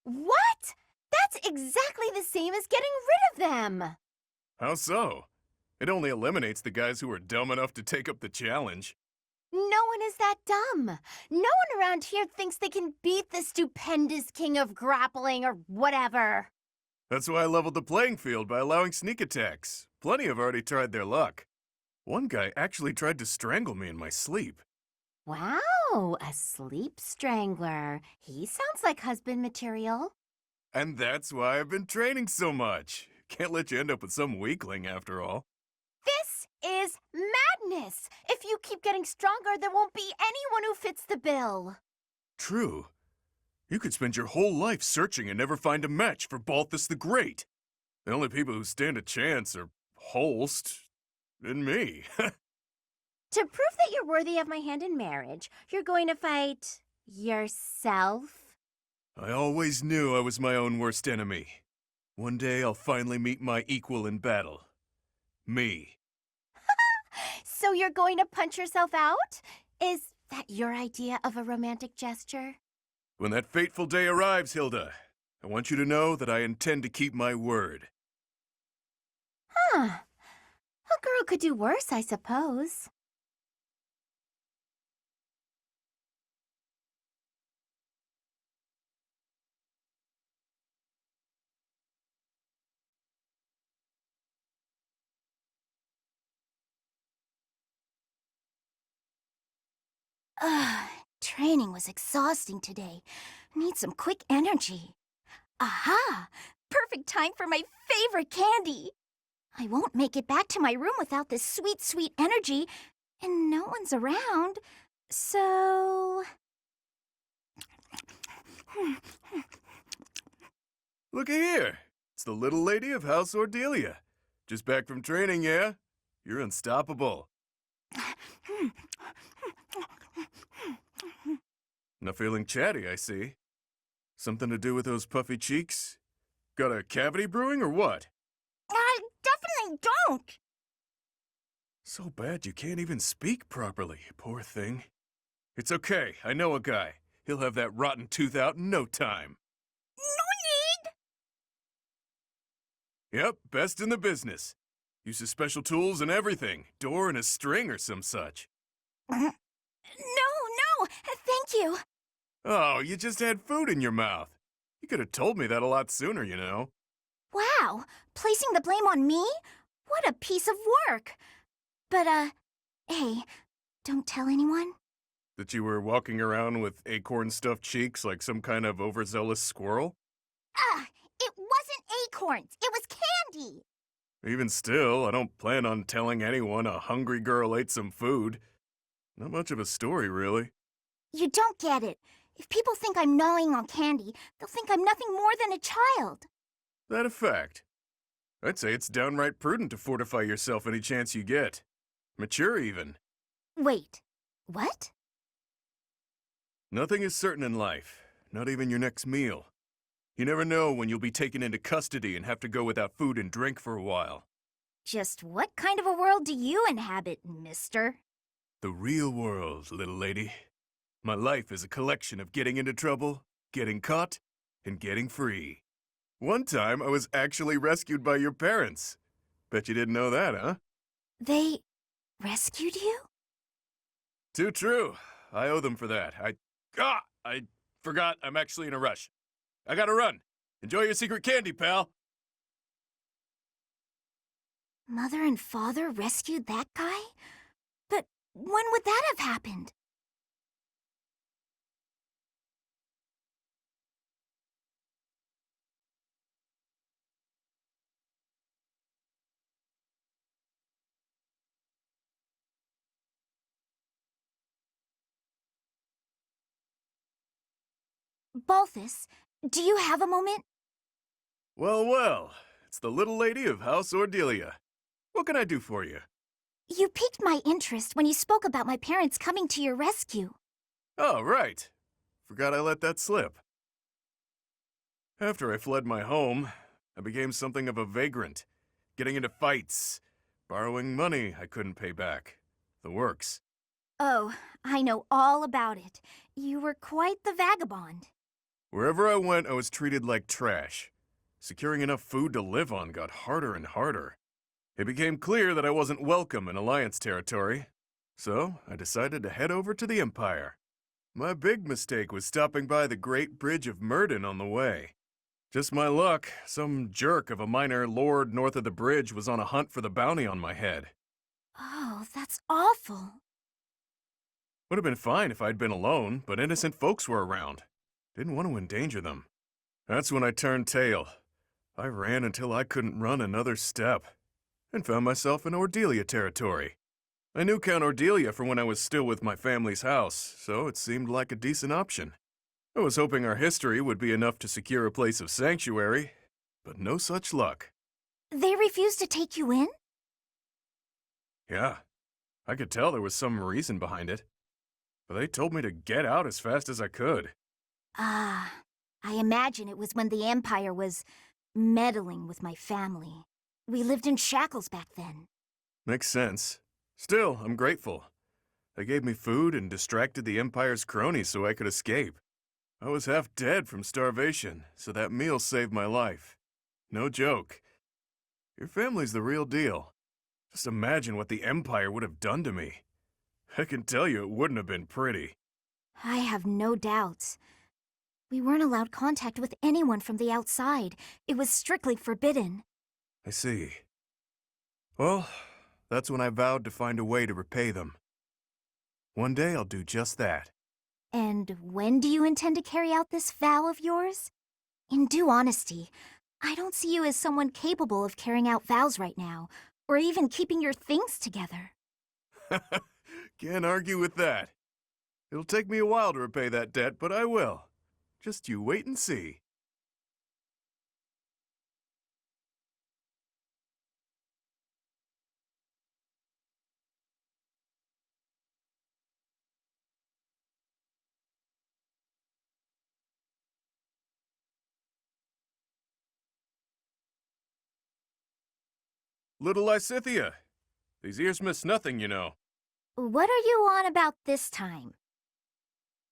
What? That's exactly the same as getting rid of them. How so? It only eliminates the guys who are dumb enough to take up the challenge. No one is that dumb. No one around here thinks they can beat the stupendous king of grappling or whatever. That's why I leveled the playing field by allowing sneak attacks. Plenty have already tried their luck. One guy actually tried to strangle me in my sleep. Wow, a sleep strangler. He sounds like husband material. And that's why I've been training so much. Can't let you end up with some weakling after all. This is madness! If you keep getting stronger, there won't be anyone who fits the bill. True. You could spend your whole life searching and never find a match for Balthus the Great. The only people who stand a chance are Holst and me. To prove that you're worthy of my hand in marriage, you're going to fight yourself? I always knew I was my own worst enemy. One day I'll finally meet my equal in battle. Me. So you're going to punch yourself out? Is that your idea of a romantic gesture? When that fateful day arrives, Hilda, I want you to know that I intend to keep my word. Huh. A girl could do worse, I suppose. Training was exhausting today. Need some quick energy. Aha! Perfect time for my favorite candy. I won't make it back to my room without this sweet, sweet energy, and no one's around, so... Looky here. It's the little lady of House Ordelia. Just back from training, yeah? You're unstoppable. Not feeling chatty, I see. Something to do with those puffy cheeks? Got a cavity brewing or what? I definitely don't! So bad you can't even speak properly, poor thing. It's okay, I know a guy. He'll have that rotten tooth out in no time. No need! Yep, best in the business. Uses special tools and everything. Door and a string or some such. No, thank you. Oh, you just had food in your mouth. You could have told me that a lot sooner, you know. Wow, placing the blame on me? What a piece of work. But, hey, don't tell anyone. That you were walking around with acorn-stuffed cheeks like some kind of overzealous squirrel? It wasn't acorns, it was candy. Even still, I don't plan on telling anyone a hungry girl ate some food. Not much of a story, really. You don't get it. If people think I'm gnawing on candy, they'll think I'm nothing more than a child. That a fact? I'd say it's downright prudent to fortify yourself any chance you get. Mature, even. Wait, what? Nothing is certain in life, not even your next meal. You never know when you'll be taken into custody and have to go without food and drink for a while. Just what kind of a world do you inhabit, mister? The real world, little lady. My life is a collection of getting into trouble, getting caught, and getting free. One time, I was actually rescued by your parents. Bet you didn't know that, huh? They rescued you? Too true. I owe them for that. I forgot I'm actually in a rush. I gotta run. Enjoy your secret candy, pal. Mother and father rescued that guy? But when would that have happened? Balthus, do you have a moment? Well, well. It's the little lady of House Ordelia. What can I do for you? You piqued my interest when you spoke about my parents coming to your rescue. Oh, right. Forgot I let that slip. After I fled my home, I became something of a vagrant, getting into fights, borrowing money I couldn't pay back. The works. Oh, I know all about it. You were quite the vagabond. Wherever I went, I was treated like trash. Securing enough food to live on got harder and harder. It became clear that I wasn't welcome in Alliance territory, so I decided to head over to the Empire. My big mistake was stopping by the Great Bridge of Myrden on the way. Just my luck, some jerk of a minor lord north of the bridge was on a hunt for the bounty on my head. Oh, that's awful. Would have been fine if I'd been alone, but innocent folks were around. Didn't want to endanger them. That's when I turned tail. I ran until I couldn't run another step, and found myself in Ordelia territory. I knew Count Ordelia from when I was still with my family's house, so it seemed like a decent option. I was hoping our history would be enough to secure a place of sanctuary, but no such luck. They refused to take you in? Yeah, I could tell there was some reason behind it. But they told me to get out as fast as I could. I imagine it was when the Empire was meddling with my family. We lived in shackles back then. Makes sense. Still, I'm grateful. They gave me food and distracted the Empire's cronies so I could escape. I was half dead from starvation, so that meal saved my life. No joke. Your family's the real deal. Just imagine what the Empire would have done to me. I can tell you it wouldn't have been pretty. I have no doubts. We weren't allowed contact with anyone from the outside. It was strictly forbidden. I see. Well, that's when I vowed to find a way to repay them. One day I'll do just that. And when do you intend to carry out this vow of yours? In due honesty, I don't see you as someone capable of carrying out vows right now, or even keeping your things together. Can't argue with that. It'll take me a while to repay that debt, but I will. Just you wait and see. Little Lysithea. These ears miss nothing, you know. What are you on about this time?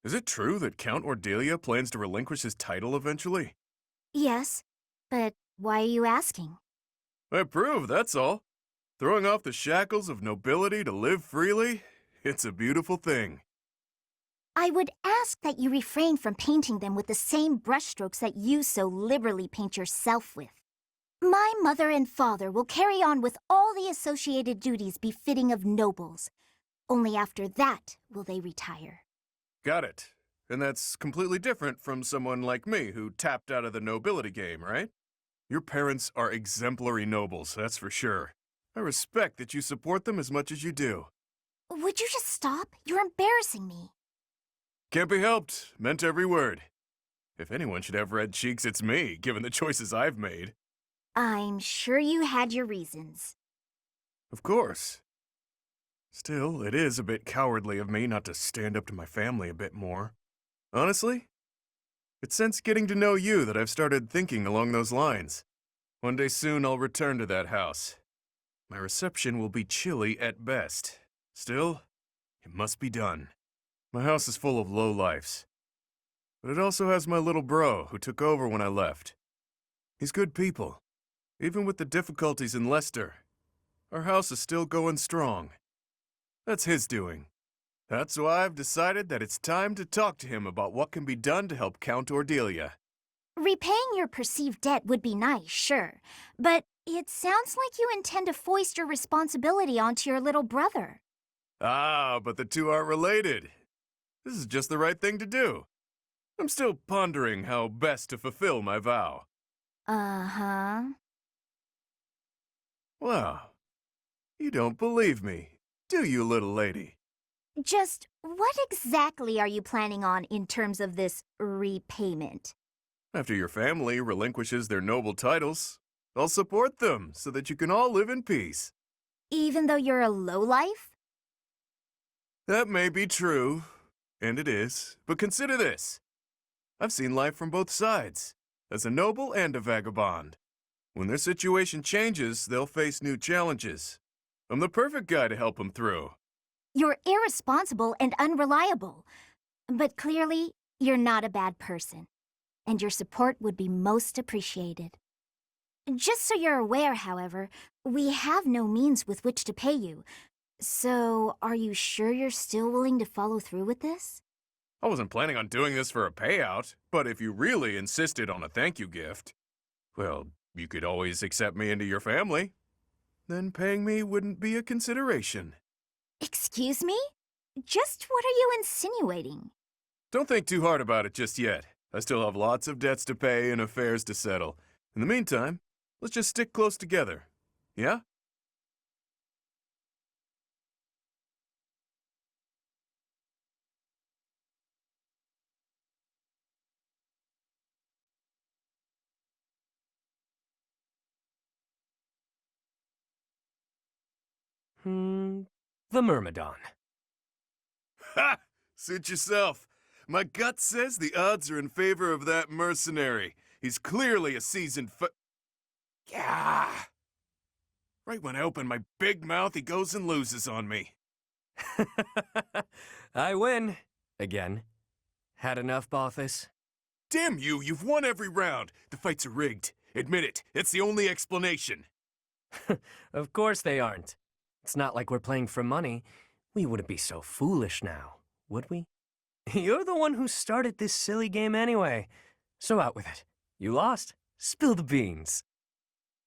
Is it true that Count Ordelia plans to relinquish his title eventually? Yes, but why are you asking? I approve, that's all. Throwing off the shackles of nobility to live freely, it's a beautiful thing. I would ask that you refrain from painting them with the same brushstrokes that you so liberally paint yourself with. My mother and father will carry on with all the associated duties befitting of nobles. Only after that will they retire. Got it. And that's completely different from someone like me who tapped out of the nobility game, right? Your parents are exemplary nobles, that's for sure. I respect that you support them as much as you do. Would you just stop? You're embarrassing me. Can't be helped. Meant every word. If anyone should have red cheeks, it's me, given the choices I've made. I'm sure you had your reasons. Of course. Still, it is a bit cowardly of me not to stand up to my family a bit more. Honestly, it's since getting to know you that I've started thinking along those lines. One day soon I'll return to that house. My reception will be chilly at best. Still, it must be done. My house is full of lowlifes. But it also has my little bro who took over when I left. He's good people. Even with the difficulties in Leicester, our house is still going strong. That's his doing. That's why I've decided that it's time to talk to him about what can be done to help Count Ordelia. Repaying your perceived debt would be nice, sure. But it sounds like you intend to foist your responsibility onto your little brother. Ah, but the two aren't related. This is just the right thing to do. I'm still pondering how best to fulfill my vow. Uh-huh. Wow. You don't believe me, do you, little lady? Just what exactly are you planning on in terms of this repayment? After your family relinquishes their noble titles, I'll support them so that you can all live in peace. Even though you're a lowlife? That may be true, and it is, but consider this. I've seen life from both sides, as a noble and a vagabond. When their situation changes, they'll face new challenges. I'm the perfect guy to help them through. You're irresponsible and unreliable. But clearly, you're not a bad person. And your support would be most appreciated. Just so you're aware, however, we have no means with which to pay you. So, are you sure you're still willing to follow through with this? I wasn't planning on doing this for a payout, but if you really insisted on a thank you gift, well, you could always accept me into your family. Then paying me wouldn't be a consideration. Excuse me? Just what are you insinuating? Don't think too hard about it just yet. I still have lots of debts to pay and affairs to settle. In the meantime, let's just stick close together. Yeah? The Myrmidon. Ha! Suit yourself. My gut says the odds are in favor of that mercenary. He's clearly a seasoned Gah! Right when I open my big mouth, he goes and loses on me. I win. Again. Had enough, Balthus? Damn you, you've won every round. The fights are rigged. Admit it, it's the only explanation. Of course they aren't. It's not like we're playing for money. We wouldn't be so foolish now, would we? You're the one who started this silly game anyway. So out with it. You lost. Spill the beans.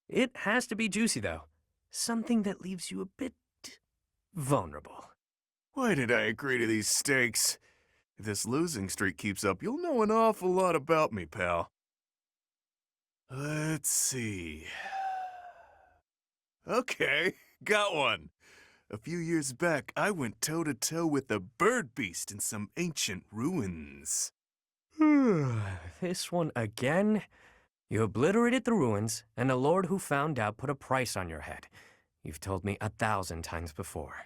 It has to be juicy, though. Something that leaves you a bit vulnerable. Why did I agree to these stakes? If this losing streak keeps up, you'll know an awful lot about me, pal. Let's see. Okay, got one. A few years back, I went toe-to-toe with a bird beast in some ancient ruins. This one again? You obliterated the ruins, and the Lord who found out put a price on your head. You've told me 1,000 times before.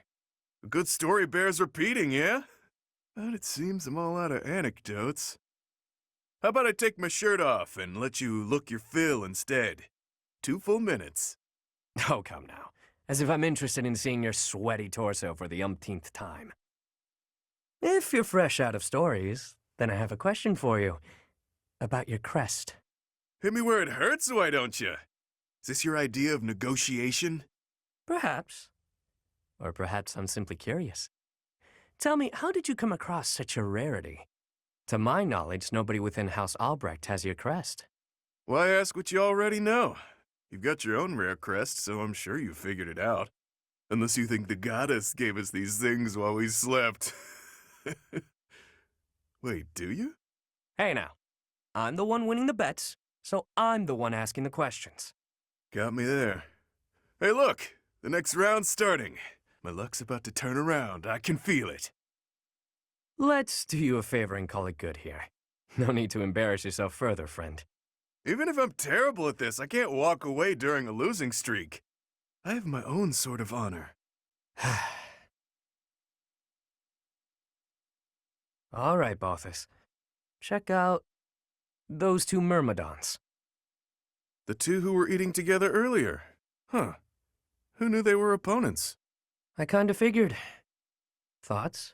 A good story bears repeating, yeah? But it seems I'm all out of anecdotes. How about I take my shirt off and let you look your fill instead? 2 full minutes. Oh, come now. As if I'm interested in seeing your sweaty torso for the umpteenth time. If you're fresh out of stories, then I have a question for you. About your crest. Hit me where it hurts, why don't you? Is this your idea of negotiation? Perhaps. Or perhaps I'm simply curious. Tell me, how did you come across such a rarity? To my knowledge, nobody within House Albrecht has your crest. Why ask what you already know? You've got your own rare crest, so I'm sure you figured it out. Unless you think the goddess gave us these things while we slept. Wait, do you? Hey now, I'm the one winning the bets, so I'm the one asking the questions. Got me there. Hey look, the next round's starting. My luck's about to turn around, I can feel it. Let's do you a favor and call it good here. No need to embarrass yourself further, friend. Even if I'm terrible at this, I can't walk away during a losing streak. I have my own sort of honor. All right, Balthus. Check out those 2 myrmidons. The 2 who were eating together earlier. Huh. Who knew they were opponents? I kinda figured. Thoughts?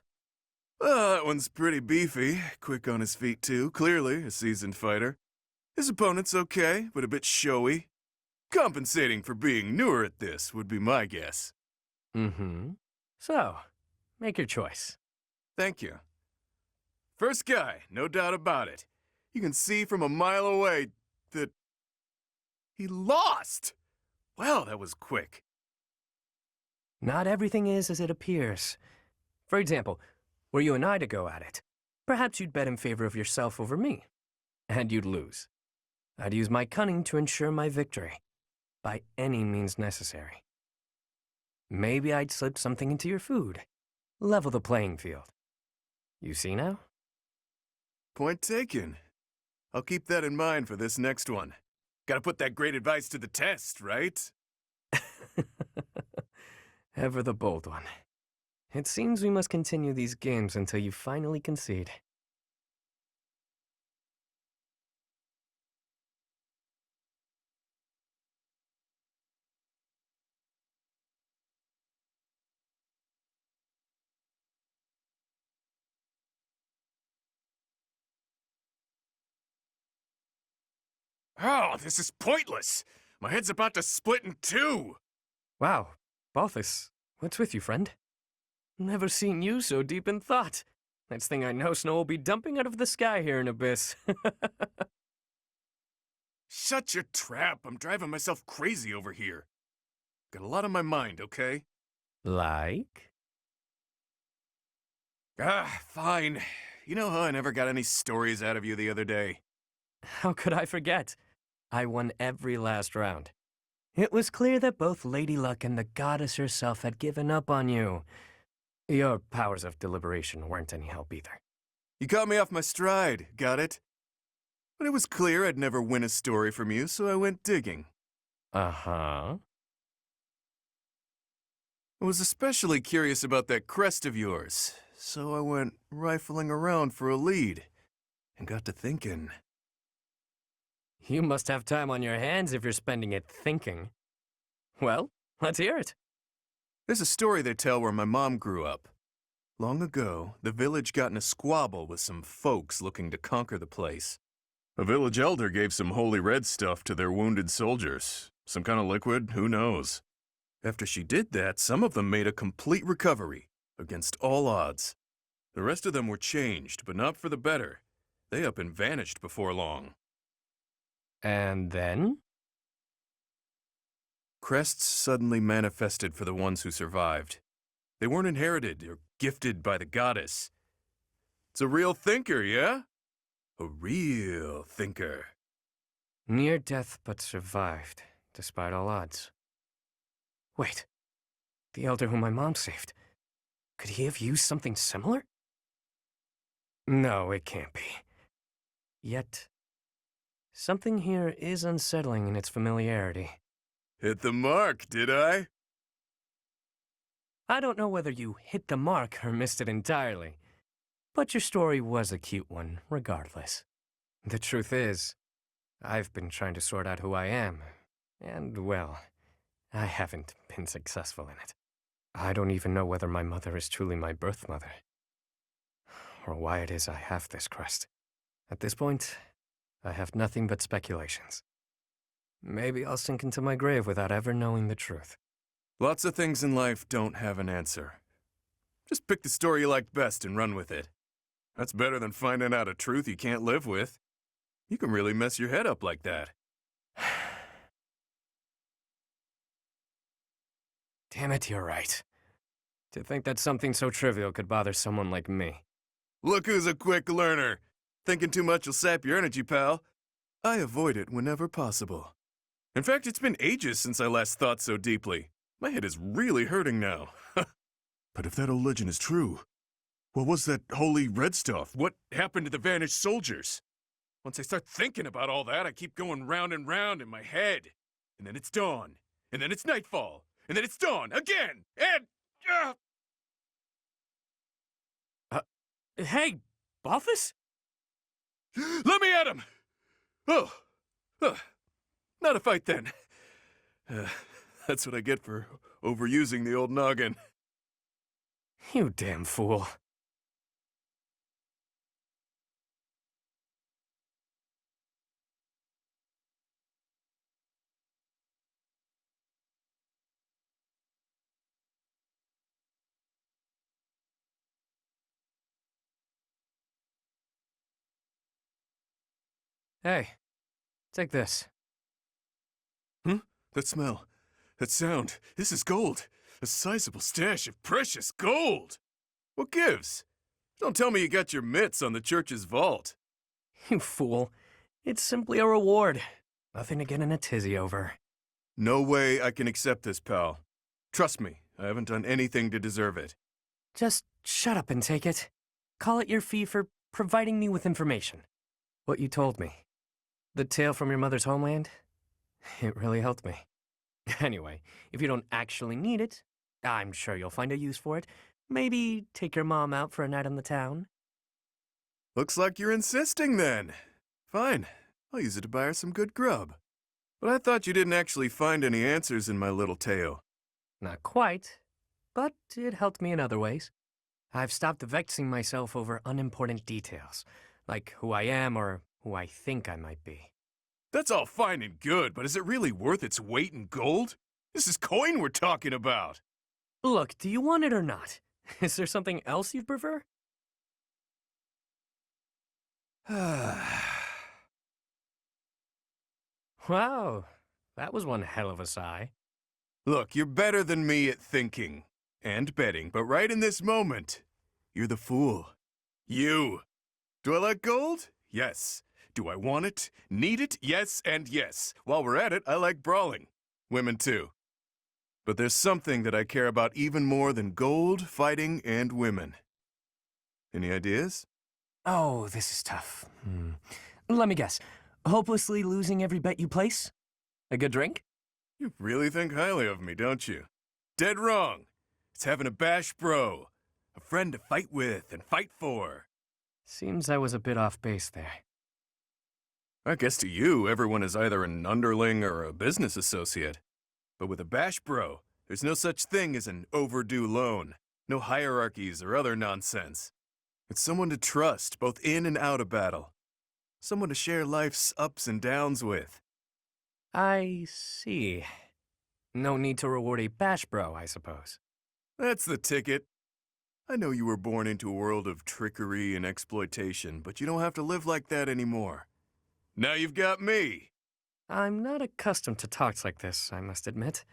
That one's pretty beefy. Quick on his feet, too. Clearly a seasoned fighter. His opponent's okay, but a bit showy. Compensating for being newer at this would be my guess. Mm-hmm. So, make your choice. Thank you. First guy, no doubt about it. You can see from a mile away that he lost. Wow, that was quick. Not everything is as it appears. For example, were you and I to go at it, perhaps you'd bet in favor of yourself over me, and you'd lose. I'd use my cunning to ensure my victory, by any means necessary. Maybe I'd slip something into your food, level the playing field. You see now? Point taken. I'll keep that in mind for this next one. Gotta put that great advice to the test, right? Ever the bold one. It seems we must continue these games until you finally concede. Oh, this is pointless. My head's about to split in 2. Wow, Balthus, what's with you, friend? Never seen you so deep in thought. Next thing I know, snow will be dumping out of the sky here in Abyss. Shut your trap. I'm driving myself crazy over here. Got a lot on my mind, okay? Like? Fine. You know how I never got any stories out of you the other day? How could I forget? I won every last round. It was clear that both Lady Luck and the goddess herself had given up on you. Your powers of deliberation weren't any help either. You caught me off my stride, got it? But it was clear I'd never win a story from you, so I went digging. Uh-huh. I was especially curious about that crest of yours, so I went rifling around for a lead, and got to thinking. You must have time on your hands if you're spending it thinking. Well, let's hear it. There's a story they tell where my mom grew up. Long ago, the village got in a squabble with some folks looking to conquer the place. A village elder gave some holy red stuff to their wounded soldiers. Some kind of liquid, who knows? After she did that, some of them made a complete recovery, against all odds. The rest of them were changed, but not for the better. They up and vanished before long. And then? Crests suddenly manifested for the ones who survived. They weren't inherited or gifted by the goddess. It's a real thinker, yeah? A real thinker. Near death but survived, despite all odds. Wait, the elder whom my mom saved. Could he have used something similar? No, it can't be. Yet, something here is unsettling in its familiarity. Hit the mark, did I? I don't know whether you hit the mark or missed it entirely, but your story was a cute one, regardless. The truth is, I've been trying to sort out who I am, and, well, I haven't been successful in it. I don't even know whether my mother is truly my birth mother, or why it is I have this crest. At this point, I have nothing but speculations. Maybe I'll sink into my grave without ever knowing the truth. Lots of things in life don't have an answer. Just pick the story you liked best and run with it. That's better than finding out a truth you can't live with. You can really mess your head up like that. Damn it, you're right. To think that something so trivial could bother someone like me. Look who's a quick learner. Thinking too much will sap your energy, pal. I avoid it whenever possible. In fact, it's been ages since I last thought so deeply. My head is really hurting now. But if that old legend is true, what was that holy red stuff? What happened to the vanished soldiers? Once I start thinking about all that, I keep going round and round in my head. And then it's dawn. And then it's nightfall. And then it's dawn again. And... Hey, Balthus? Let me at him! Oh. Not a fight, then. That's what I get for overusing the old noggin. You damn fool. Hey, take this. That smell. That sound. This is gold. A sizable stash of precious gold. What gives? Don't tell me you got your mitts on the church's vault. You fool. It's simply a reward. Nothing to get in a tizzy over. No way I can accept this, pal. Trust me, I haven't done anything to deserve it. Just shut up and take it. Call it your fee for providing me with information. What you told me. The tale from your mother's homeland? It really helped me. Anyway, if you don't actually need it, I'm sure you'll find a use for it. Maybe take your mom out for a night on the town. Looks like you're insisting, then. Fine, I'll use it to buy her some good grub. But I thought you didn't actually find any answers in my little tale. Not quite, but it helped me in other ways. I've stopped vexing myself over unimportant details, like who I am or who I think I might be. That's all fine and good, but is it really worth its weight in gold? This is coin we're talking about. Look, do you want it or not? Is there something else you'd prefer? Wow, that was one hell of a sigh. Look, you're better than me at thinking and betting, but right in this moment, you're the fool. You. Do I like gold? Yes. Do I want it? Need it? Yes and yes. While we're at it, I like brawling. Women too. But there's something that I care about even more than gold, fighting, and women. Any ideas? Oh, this is tough. Let me guess. Hopelessly losing every bet you place? A good drink? You really think highly of me, don't you? Dead wrong. It's having a bash bro. A friend to fight with and fight for. Seems I was a bit off base there. I guess to you, everyone is either an underling or a business associate. But with a bash bro, there's no such thing as an overdue loan. No hierarchies or other nonsense. It's someone to trust, both in and out of battle. Someone to share life's ups and downs with. I see. No need to reward a bash bro, I suppose. That's the ticket. I know you were born into a world of trickery and exploitation, but you don't have to live like that anymore. Now you've got me. I'm not accustomed to talks like this, I must admit.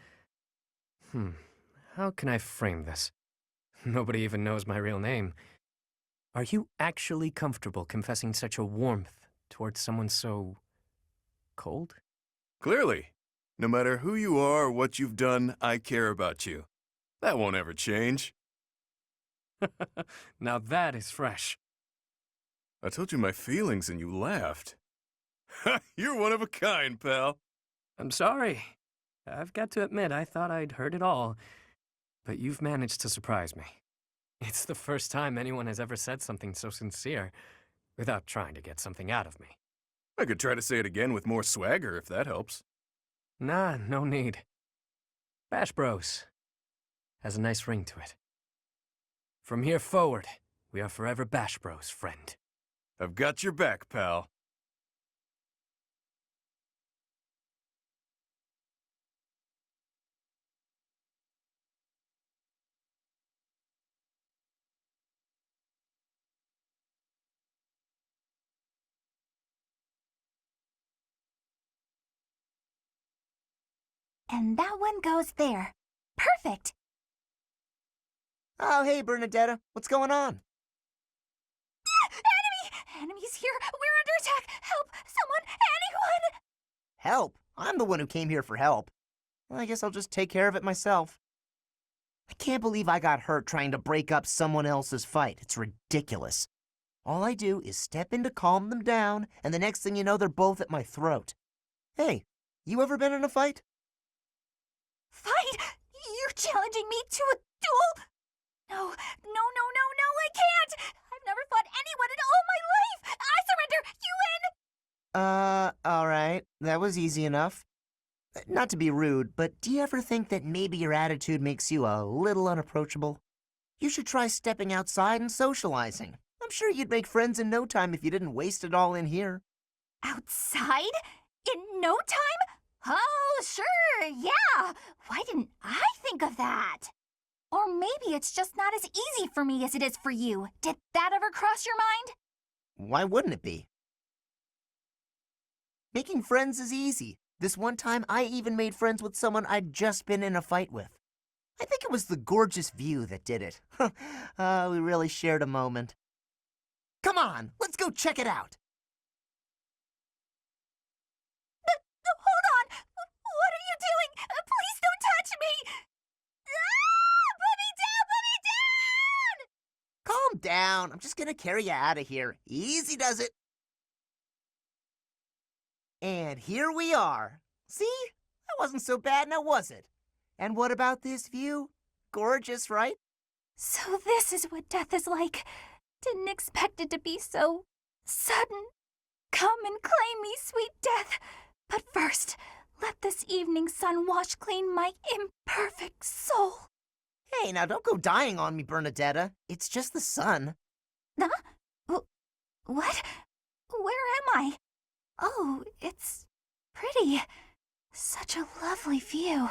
How can I frame this? Nobody even knows my real name. Are you actually comfortable confessing such a warmth towards someone so cold? Clearly. No matter who you are or what you've done, I care about you. That won't ever change. Now that is fresh. I told you my feelings and you laughed. You're one of a kind, pal. I'm sorry. I've got to admit, I thought I'd heard it all. But you've managed to surprise me. It's the first time anyone has ever said something so sincere without trying to get something out of me. I could try to say it again with more swagger if that helps. Nah, no need. Bash Bros has a nice ring to it. From here forward, we are forever Bash Bros, friend. I've got your back, pal. And that one goes there. Perfect! Oh, hey, Bernadetta. What's going on? Enemy! Enemy's here! We're under attack! Help! Someone! Anyone! Help? I'm the one who came here for help. I guess I'll just take care of it myself. I can't believe I got hurt trying to break up someone else's fight. It's ridiculous. All I do is step in to calm them down, and the next thing you know, they're both at my throat. Hey, you ever been in a fight? Fight? You're challenging me to a duel? No, I can't! I've never fought anyone in all my life! I surrender! You win! Alright. That was easy enough. Not to be rude, but do you ever think that maybe your attitude makes you a little unapproachable? You should try stepping outside and socializing. I'm sure you'd make friends in no time if you didn't waste it all in here. Outside? In no time? Oh, sure, yeah! Why didn't I think of that? Or maybe it's just not as easy for me as it is for you. Did that ever cross your mind? Why wouldn't it be? Making friends is easy. This one time, I even made friends with someone I'd just been in a fight with. I think it was the gorgeous view that did it. We really shared a moment. Come on, let's go check it out. Hold on! What are you doing? Please don't touch me! Put me down! Put me down! Calm down. I'm just gonna carry you out of here. Easy does it. And here we are. See? That wasn't so bad now, was it? And what about this view? Gorgeous, right? So this is what death is like. Didn't expect it to be so sudden. Come and claim me, sweet death. But first, let this evening sun wash clean my imperfect soul. Hey, now don't go dying on me, Bernadetta. It's just the sun. Huh? What? Where am I? Oh, it's pretty. Such a lovely view.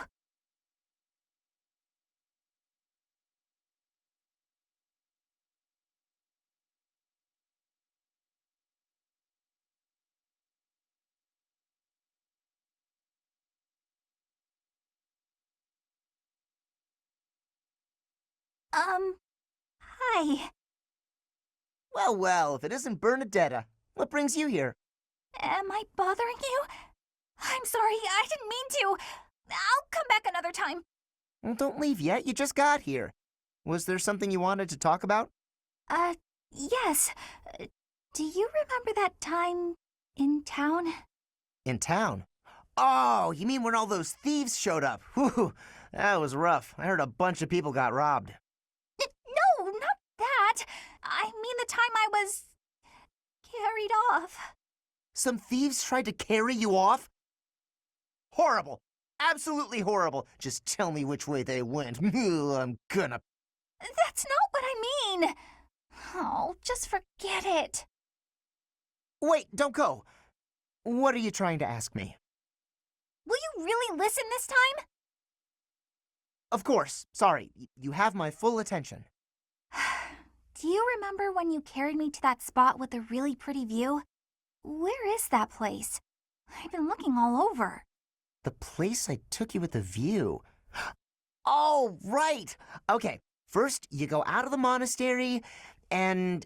Hi. Well, if it isn't Bernadetta, what brings you here? Am I bothering you? I'm sorry, I didn't mean to. I'll come back another time. Well, don't leave yet, you just got here. Was there something you wanted to talk about? Yes. Do you remember that time in town? In town? Oh, you mean when all those thieves showed up? Whew, that was rough. I heard a bunch of people got robbed. No, not that. I mean the time I was carried off. Some thieves tried to carry you off? Horrible. Absolutely horrible. Just tell me which way they went. I'm gonna... That's not what I mean. Oh, just forget it. Wait, don't go. What are you trying to ask me? Will you really listen this time? Of course. Sorry. You have my full attention. Do you remember when you carried me to that spot with the really pretty view? Where is that place? I've been looking all over. The place I took you with the view. Oh, right. Okay, first you go out of the monastery, and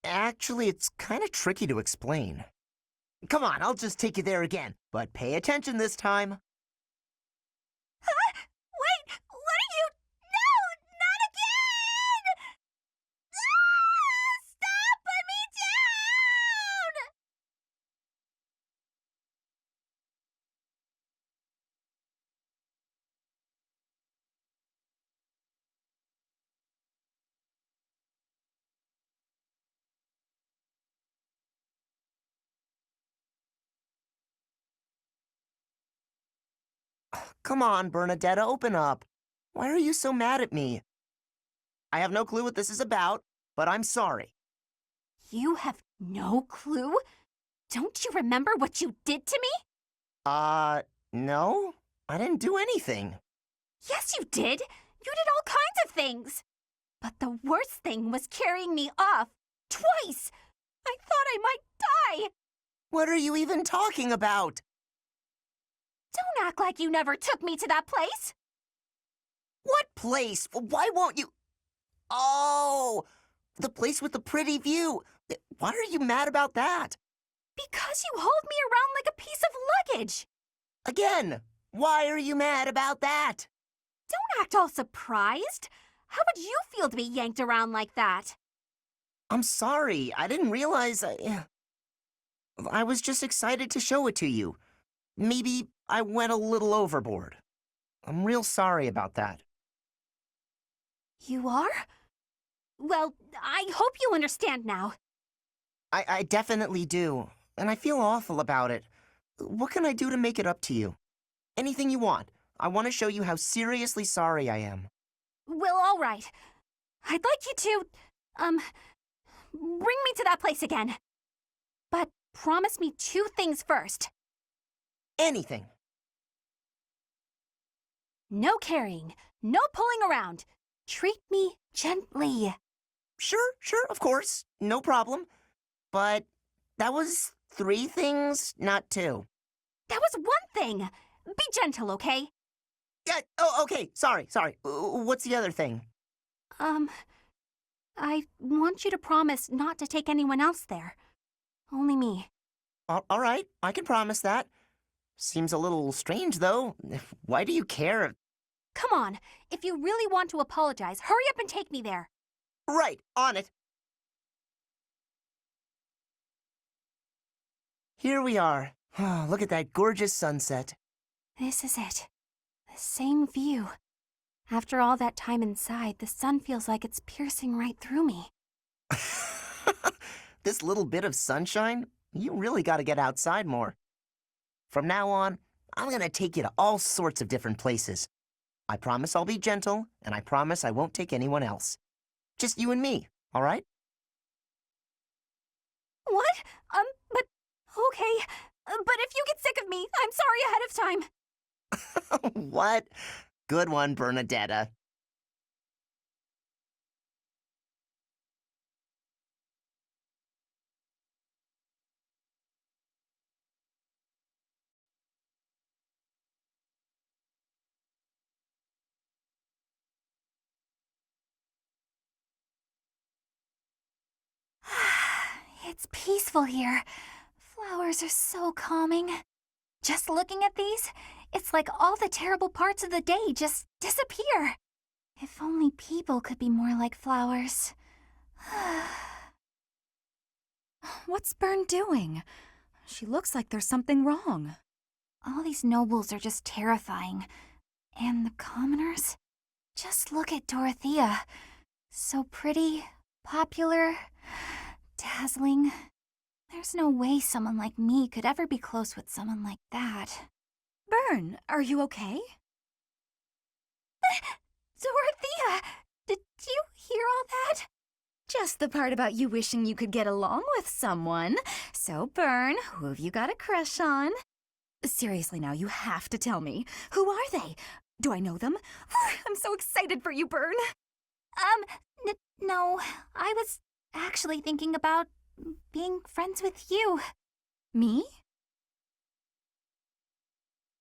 actually it's kind of tricky to explain. Come on, I'll just take you there again. But pay attention this time. Huh? Wait, what are you? No, not again! Ah! Stop! Put me down! Come on, Bernadetta, open up. Why are you so mad at me? I have no clue what this is about, but I'm sorry. You have no clue? Don't you remember what you did to me? No. I didn't do anything. Yes, you did. You did all kinds of things. But the worst thing was carrying me off. Twice! I thought I might die. What are you even talking about? Don't act like you never took me to that place. What place? Why won't you? Oh, the place with the pretty view. Why are you mad about that? Because you hauled me around like a piece of luggage. Again, why are you mad about that? Don't act all surprised. How would you feel to be yanked around like that? I'm sorry. I didn't realize I was just excited to show it to you. Maybe I went a little overboard. I'm real sorry about that. You are? Well, I hope you understand now. I definitely do, and I feel awful about it. What can I do to make it up to you? Anything you want. I want to show you how seriously sorry I am. Well, all right. I'd like you to, bring me to that place again. But promise me 2 things first. Anything. No carrying, no pulling around. Treat me gently. Sure, of course. No problem. But that was 3 things, not 2. That was 1 thing. Be gentle, okay? Okay. Sorry. What's the other thing? I want you to promise not to take anyone else there. Only me. All right, I can promise that. Seems a little strange, though. Why do you care? Come on. If you really want to apologize, hurry up and take me there. Right, on it. Here we are. Look at that gorgeous sunset. This is it. The same view. After all that time inside, the sun feels like it's piercing right through me. This little bit of sunshine? You really gotta get outside more. From now on, I'm gonna take you to all sorts of different places. I promise I'll be gentle, and I promise I won't take anyone else. Just you and me, all right? What? But, okay. But if you get sick of me, I'm sorry ahead of time. What? Good one, Bernadetta. It's peaceful here. Flowers are so calming. Just looking at these, it's like all the terrible parts of the day just disappear. If only people could be more like flowers. What's Bern doing? She looks like there's something wrong. All these nobles are just terrifying. And the commoners? Just look at Dorothea. So pretty, popular, dazzling. There's no way someone like me could ever be close with someone like that. Bern, are you okay? Dorothea! Did you hear all that? Just the part about you wishing you could get along with someone. So, Bern, who have you got a crush on? Seriously now, you have to tell me. Who are they? Do I know them? I'm so excited for you, Bern. No. I was actually thinking about being friends with you. Me?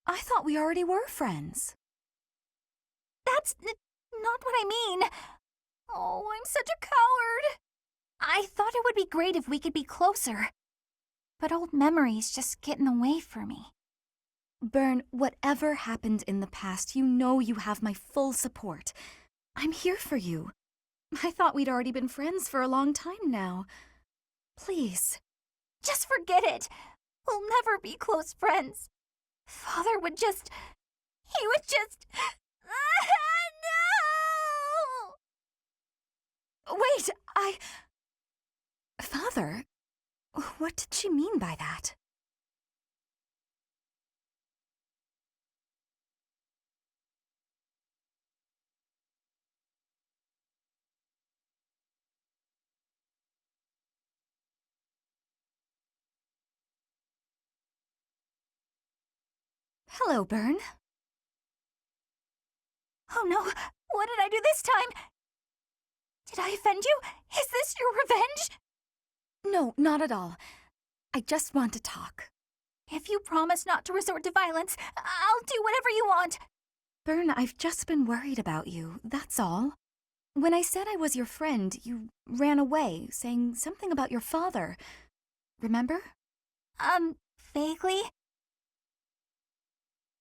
I thought we already were friends. That's not what I mean. Oh, I'm such a coward. I thought it would be great if we could be closer. but old memories just get in the way for me. Bern, whatever happened in the past, you know you have my full support. I'm here for you. I thought we'd already been friends for a long time now. Please. Just forget it. We'll never be close friends. Father would just... He would just... No! Wait, Father? What did she mean by that? Hello, Bern. Oh no, what did I do this time? Did I offend you? Is this your revenge? No, not at all. I just want to talk. If you promise not to resort to violence, I'll do whatever you want. Bern, I've just been worried about you, that's all. When I said I was your friend, you ran away, saying something about your father. Remember? Vaguely?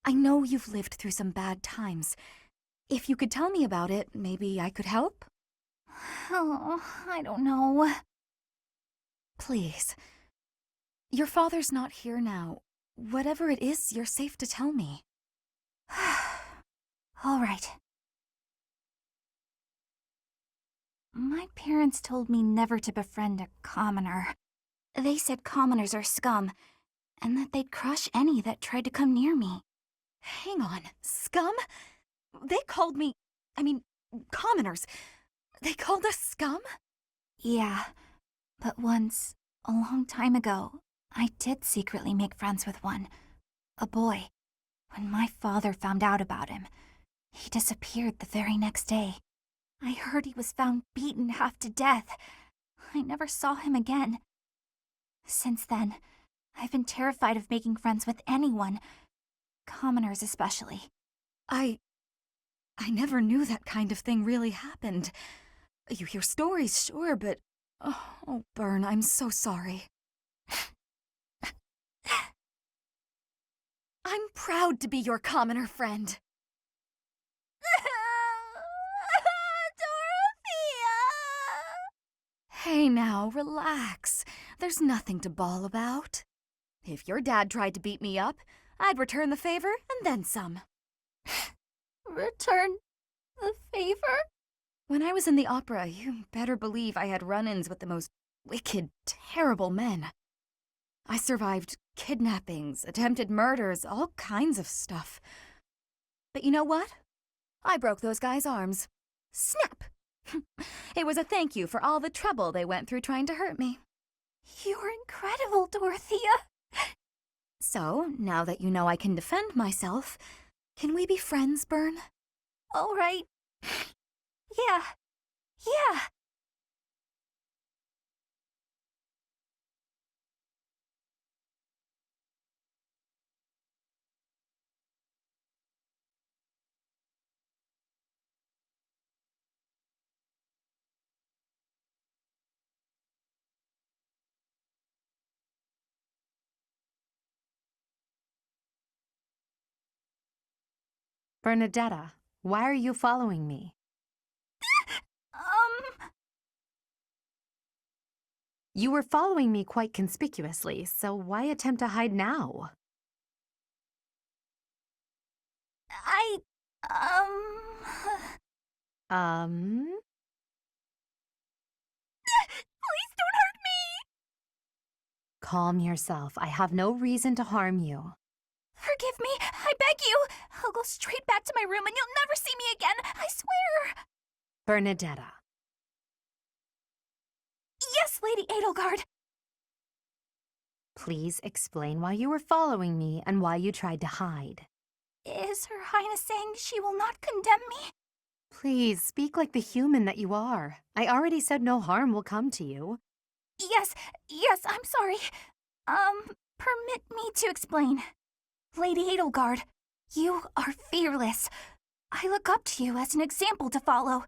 I know you've lived through some bad times. If you could tell me about it, maybe I could help? Oh, I don't know. Please. Your father's not here now. Whatever it is, you're safe to tell me. All right. My parents told me never to befriend a commoner. They said commoners are scum, and that they'd crush any that tried to come near me. Hang on, scum? They called me... commoners. They called us scum? Yeah, but once, a long time ago, I did secretly make friends with one. A boy. When my father found out about him, he disappeared the very next day. I heard he was found beaten half to death. I never saw him again. Since then, I've been terrified of making friends with anyone, commoners especially. I never knew that kind of thing really happened. You hear stories, sure, but... Oh, Bern, I'm so sorry. I'm proud to be your commoner friend. Dorothea! Hey now, relax. There's nothing to bawl about. If your dad tried to beat me up, I'd return the favor and then some. Return the favor? When I was in the opera, you better believe I had run-ins with the most wicked, terrible men. I survived kidnappings, attempted murders, all kinds of stuff. But you know what? I broke those guys' arms. Snap! It was a thank you for all the trouble they went through trying to hurt me. You're incredible, Dorothea. So, now that you know I can defend myself, can we be friends, Bern? All right. Yeah. Bernadetta, why are you following me? You were following me quite conspicuously, so why attempt to hide now? Please don't hurt me! Calm yourself. I have no reason to harm you. Forgive me, I beg you. I'll go straight back to my room and you'll never see me again, I swear. Bernadetta. Yes, Lady Edelgard. Please explain why you were following me and why you tried to hide. Is Her Highness saying she will not condemn me? Please, speak like the human that you are. I already said no harm will come to you. Yes, I'm sorry. Permit me to explain. Lady Edelgard, you are fearless. I look up to you as an example to follow.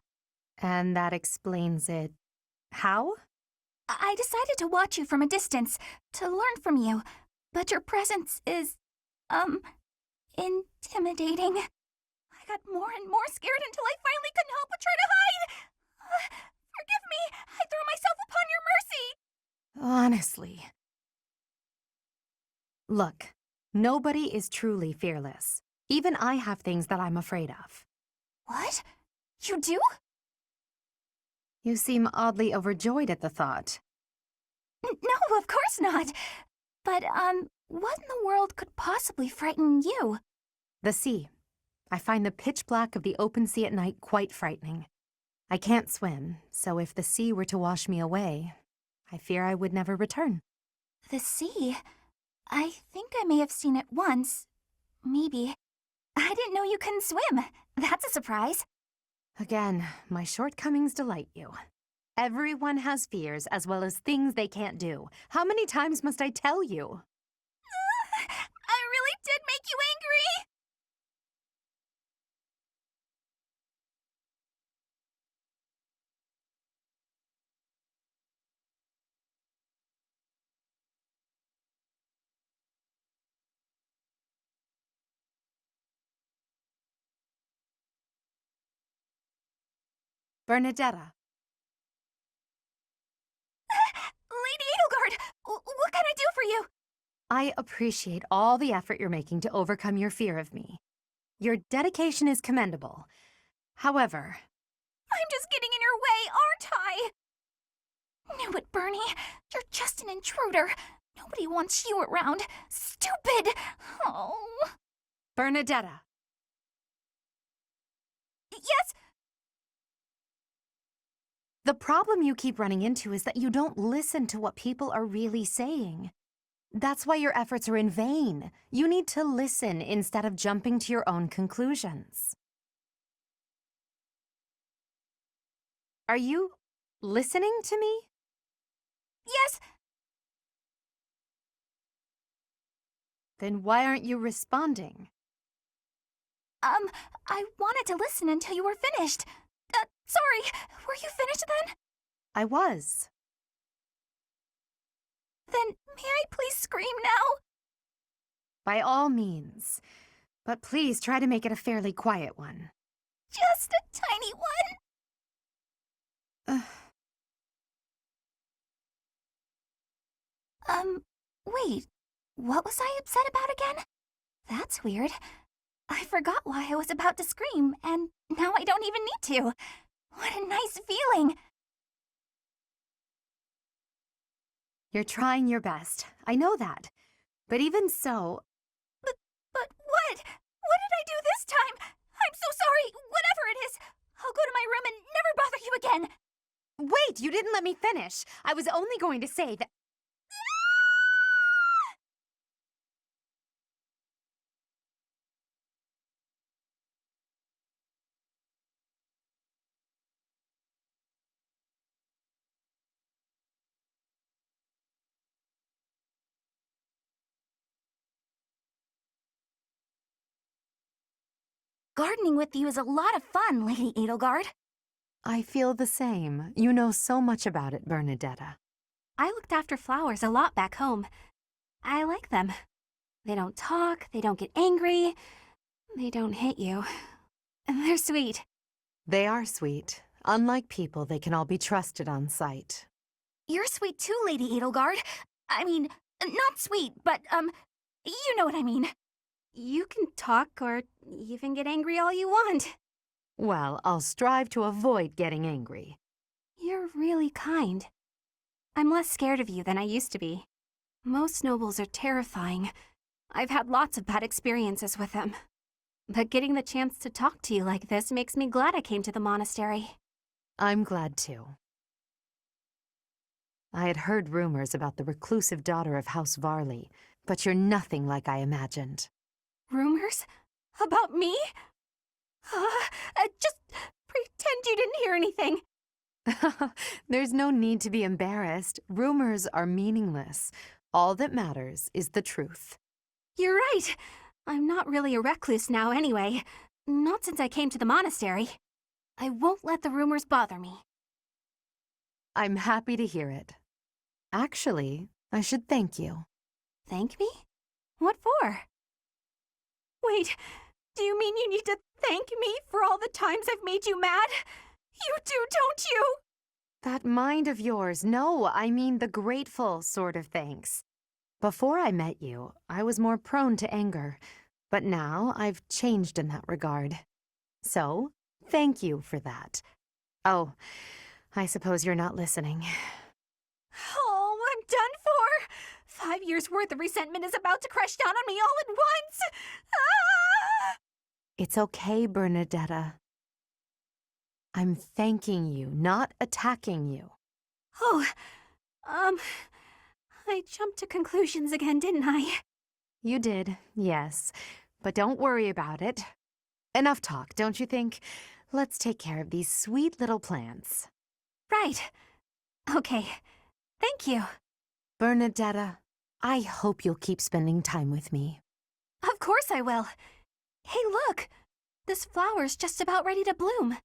And that explains it. How? I decided to watch you from a distance, to learn from you, but your presence is, intimidating. I got more and more scared until I finally couldn't help but try to hide. Forgive me, I threw myself upon your mercy. Honestly. Look, nobody is truly fearless. Even I have things that I'm afraid of. What? You do? You seem oddly overjoyed at the thought. No, of course not. But, what in the world could possibly frighten you? The sea. I find the pitch black of the open sea at night quite frightening. I can't swim, so if the sea were to wash me away, I fear I would never return. The sea? I think I may have seen it once. Maybe. I didn't know you couldn't swim. That's a surprise. Again, my shortcomings delight you. Everyone has fears as well as things they can't do. How many times must I tell you? I really did make you angry! Bernadetta. Lady Edelgard, what can I do for you? I appreciate all the effort you're making to overcome your fear of me. Your dedication is commendable. However... I'm just getting in your way, aren't I? Knew it, Bernie. You're just an intruder. Nobody wants you around. Stupid! Oh. Bernadetta. Yes? The problem you keep running into is that you don't listen to what people are really saying. That's why your efforts are in vain. You need to listen instead of jumping to your own conclusions. Are you listening to me? Yes. Then why aren't you responding? I wanted to listen until you were finished. Sorry, were you finished then? I was. Then may I please scream now? By all means. But please try to make it a fairly quiet one. Just a tiny one? Wait. What was I upset about again? That's weird. I forgot why I was about to scream, and now I don't even need to. What a nice feeling. You're trying your best. I know that. But even so... But what? What did I do this time? I'm so sorry. Whatever it is, I'll go to my room and never bother you again. Wait, you didn't let me finish. I was only going to say that... Gardening with you is a lot of fun, Lady Edelgard. I feel the same. You know so much about it, Bernadetta. I looked after flowers a lot back home. I like them. They don't talk, they don't get angry, they don't hit you. They're sweet. They are sweet. Unlike people, they can all be trusted on sight. You're sweet too, Lady Edelgard. I mean, not sweet, but, you know what I mean. You can talk or even get angry all you want. Well, I'll strive to avoid getting angry. You're really kind. I'm less scared of you than I used to be. Most nobles are terrifying. I've had lots of bad experiences with them. But getting the chance to talk to you like this makes me glad I came to the monastery. I'm glad too. I had heard rumors about the reclusive daughter of House Varley, but you're nothing like I imagined. Rumors? About me? Just pretend you didn't hear anything. There's no need to be embarrassed. Rumors are meaningless. All that matters is the truth. You're right. I'm not really a recluse now anyway. Not since I came to the monastery. I won't let the rumors bother me. I'm happy to hear it. Actually, I should thank you. Thank me? What for? Wait, do you mean you need to thank me for all the times I've made you mad? You do, don't you? That mind of yours. No, I mean the grateful sort of thanks. Before I met you, I was more prone to anger, but now I've changed in that regard. So, thank you for that. Oh, I suppose you're not listening. Oh, I'm done for! 5 years' worth of resentment is about to crash down on me all at once! Ah! It's okay, Bernadetta. I'm thanking you, not attacking you. Oh, I jumped to conclusions again, didn't I? You did, yes. But don't worry about it. Enough talk, don't you think? Let's take care of these sweet little plants. Right. Okay. Thank you. Bernadetta, I hope you'll keep spending time with me. Of course I will. Hey, look! This flower's just about ready to bloom.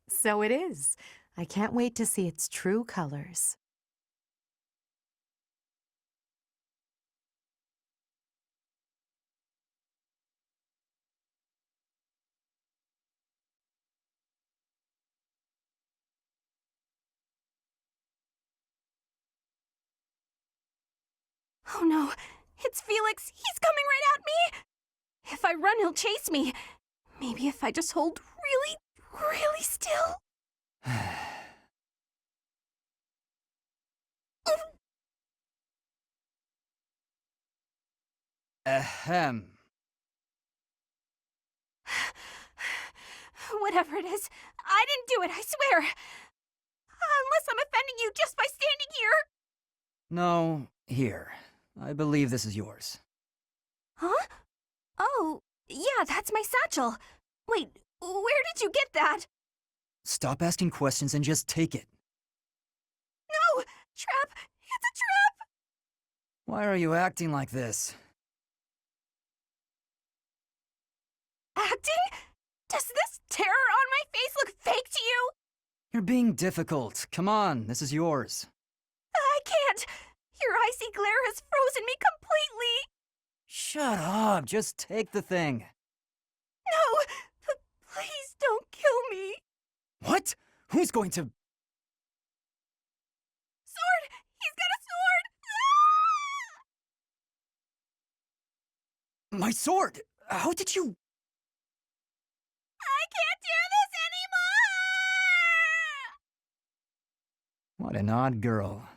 So it is. I can't wait to see its true colors. Oh no, it's Felix. He's coming right at me. If I run, he'll chase me. Maybe if I just hold really, really still. Ahem. Whatever it is, I didn't do it, I swear. Unless I'm offending you just by standing here. No, here. I believe this is yours. Huh? Oh, yeah, that's my satchel. Wait, where did you get that? Stop asking questions and just take it. No! Trap! It's a trap! Why are you acting like this? Acting? Does this terror on my face look fake to you? You're being difficult. Come on, this is yours. I can't! Your icy glare has frozen me completely! Shut up, just take the thing. No! Please don't kill me! What? Who's going to... Sword! He's got a sword! My sword! How did you... I can't do this anymore! What an odd girl.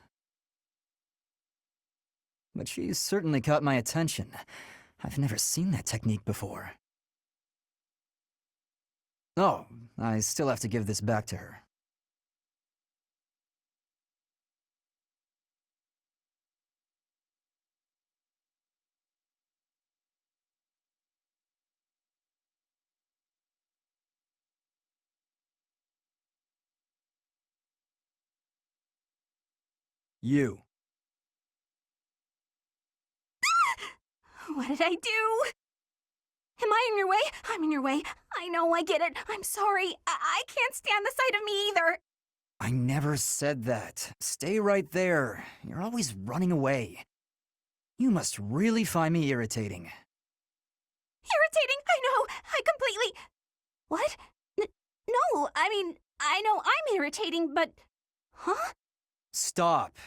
But she's certainly caught my attention. I've never seen that technique before. Oh, I still have to give this back to her. You. What did I do? Am I in your way? I'm in your way. I know, I get it. I'm sorry. I can't stand the sight of me either. I never said that. Stay right there. You're always running away. You must really find me irritating. Irritating? I know. I completely... What? No, I mean, I know I'm irritating, but... Huh? Stop.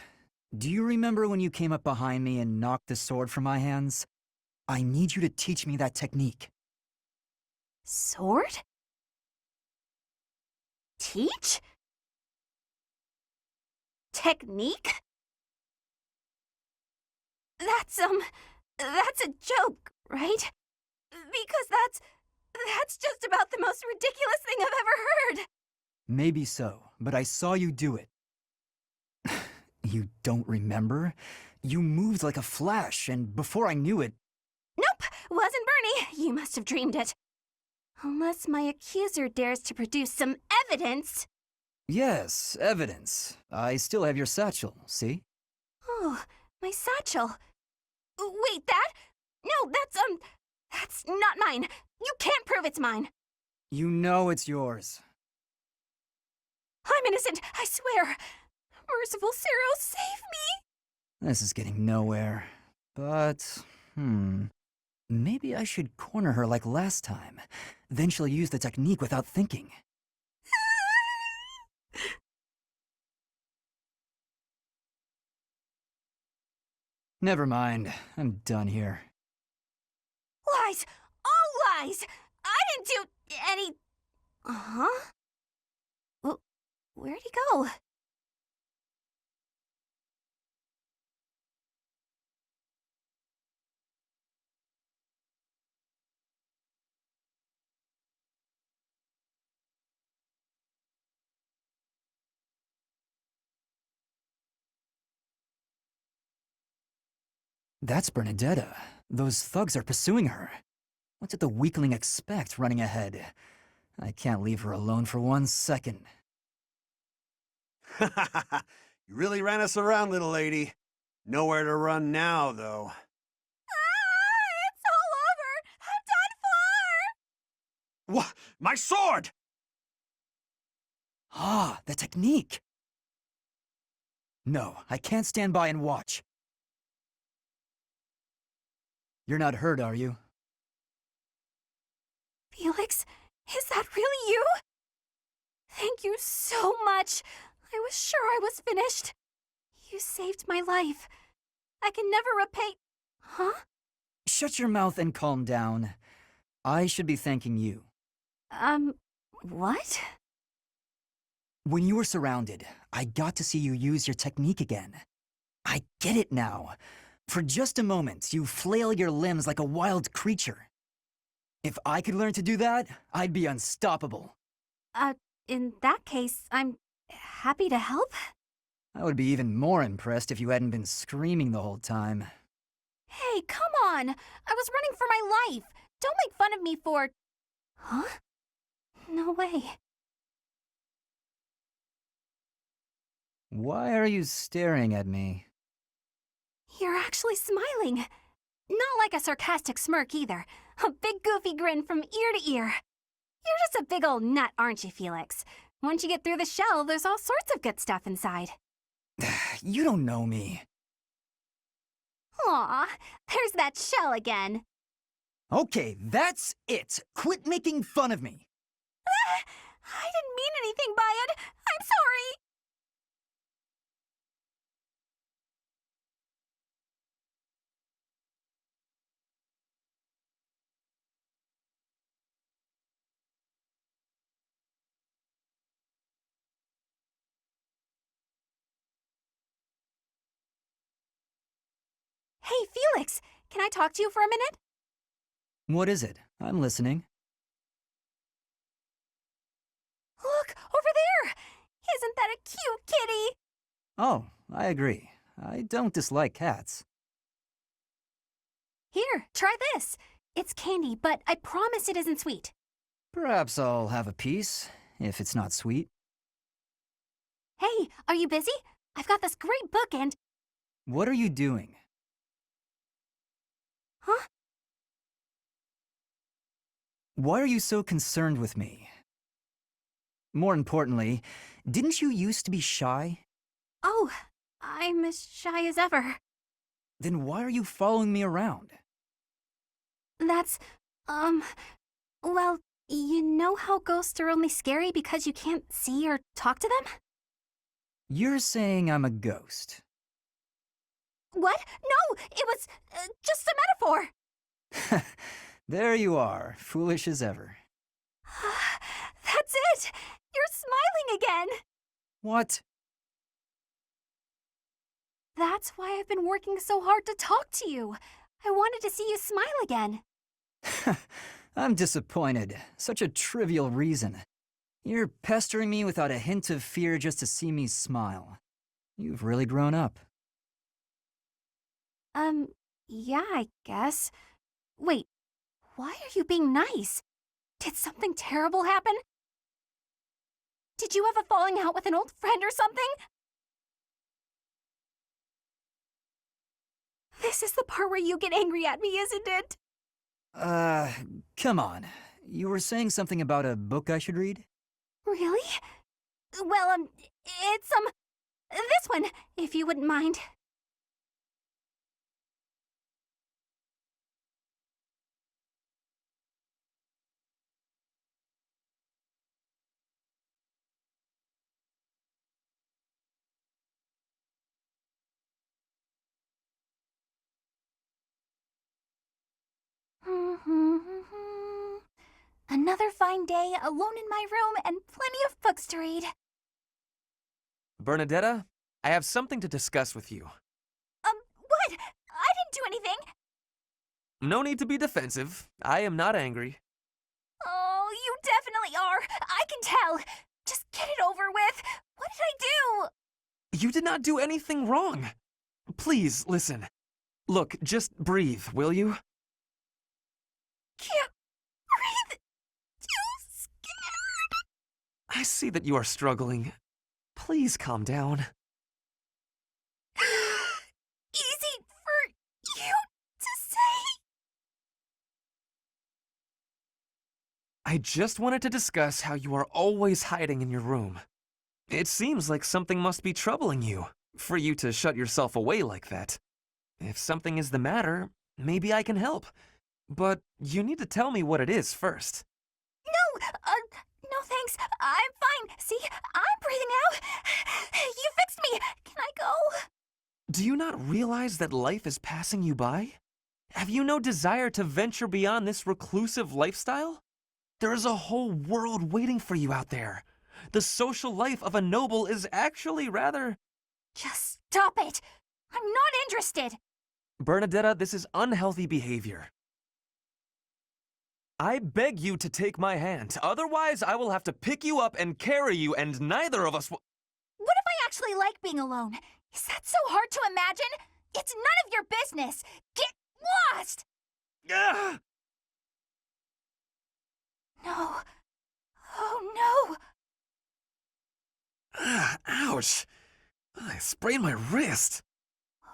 Do you remember when you came up behind me and knocked the sword from my hands? I need you to teach me that technique. Sword? Teach? Technique? That's a joke, right? Because that's just about the most ridiculous thing I've ever heard. Maybe so, but I saw you do it. You don't remember? You moved like a flash, and before I knew it... Nope, wasn't Bernie. You must have dreamed it. Unless my accuser dares to produce some evidence. Yes, evidence. I still have your satchel, see? Oh, my satchel. Wait, that? No, that's not mine. You can't prove it's mine. You know it's yours. I'm innocent, I swear. Merciful Zero, save me! This is getting nowhere. But, maybe I should corner her like last time. Then she'll use the technique without thinking. Never mind. I'm done here. Lies! All lies! I didn't do any... Huh? Well, where'd he go? That's Bernadetta. Those thugs are pursuing her. What did the weakling expect running ahead? I can't leave her alone for 1 second. You really ran us around, little lady. Nowhere to run now, though. It's all over! I'm done for! What? My sword! Ah, the technique! No, I can't stand by and watch. You're not hurt, are you? Felix, is that really you? Thank you so much. I was sure I was finished. You saved my life. I can never repay... Huh? Shut your mouth and calm down. I should be thanking you. What? When you were surrounded, I got to see you use your technique again. I get it now. For just a moment, you flail your limbs like a wild creature. If I could learn to do that, I'd be unstoppable. In that case, I'm happy to help. I would be even more impressed if you hadn't been screaming the whole time. Hey, come on! I was running for my life! Don't make fun of me for... Huh? No way. Why are you staring at me? You're actually smiling. Not like a sarcastic smirk either. A big goofy grin from ear to ear. You're just a big old nut, aren't you, Felix? Once you get through the shell, there's all sorts of good stuff inside. You don't know me. Aw, there's that shell again. Okay, that's it. Quit making fun of me. I didn't mean anything by it. I'm sorry. Hey, Felix, can I talk to you for a minute? What is it? I'm listening. Look, over there! Isn't that a cute kitty? Oh, I agree. I don't dislike cats. Here, try this. It's candy, but I promise it isn't sweet. Perhaps I'll have a piece, if it's not sweet. Hey, are you busy? I've got this great book and... What are you doing? Huh? Why are you so concerned with me? More importantly, didn't you used to be shy? Oh, I'm as shy as ever. Then why are you following me around? That's, well, you know how ghosts are only scary because you can't see or talk to them? You're saying I'm a ghost. What? No, it was just a metaphor. There you are, foolish as ever. That's it! You're smiling again! What? That's why I've been working so hard to talk to you. I wanted to see you smile again. I'm disappointed. Such a trivial reason. You're pestering me without a hint of fear just to see me smile. You've really grown up. Yeah, I guess. Wait, why are you being nice? Did something terrible happen? Did you have a falling out with an old friend or something? This is the part where you get angry at me, isn't it? Come on. You were saying something about a book I should read? Really? Well, it's, This one, if you wouldn't mind. Another fine day, alone in my room, and plenty of books to read. Bernadetta, I have something to discuss with you. What? I didn't do anything. No need to be defensive. I am not angry. Oh, you definitely are. I can tell. Just get it over with. What did I do? You did not do anything wrong. Please, listen. Look, just breathe, will you? Can't breathe. Too scared. I see that you are struggling. Please calm down. Easy for you to say. I just wanted to discuss how you are always hiding in your room. It seems like something must be troubling you, for you to shut yourself away like that. If something is the matter, maybe I can help. But you need to tell me what it is first. No thanks. I'm fine. See, I'm breathing now. You fixed me. Can I go? Do you not realize that life is passing you by? Have you no desire to venture beyond this reclusive lifestyle? There is a whole world waiting for you out there. The social life of a noble is actually rather... Just stop it. I'm not interested. Bernadetta, this is unhealthy behavior. I beg you to take my hand. Otherwise, I will have to pick you up and carry you, and neither of us will... What if I actually like being alone? Is that so hard to imagine? It's none of your business. Get lost! Ugh! No. Oh, no. Ouch. I sprained my wrist.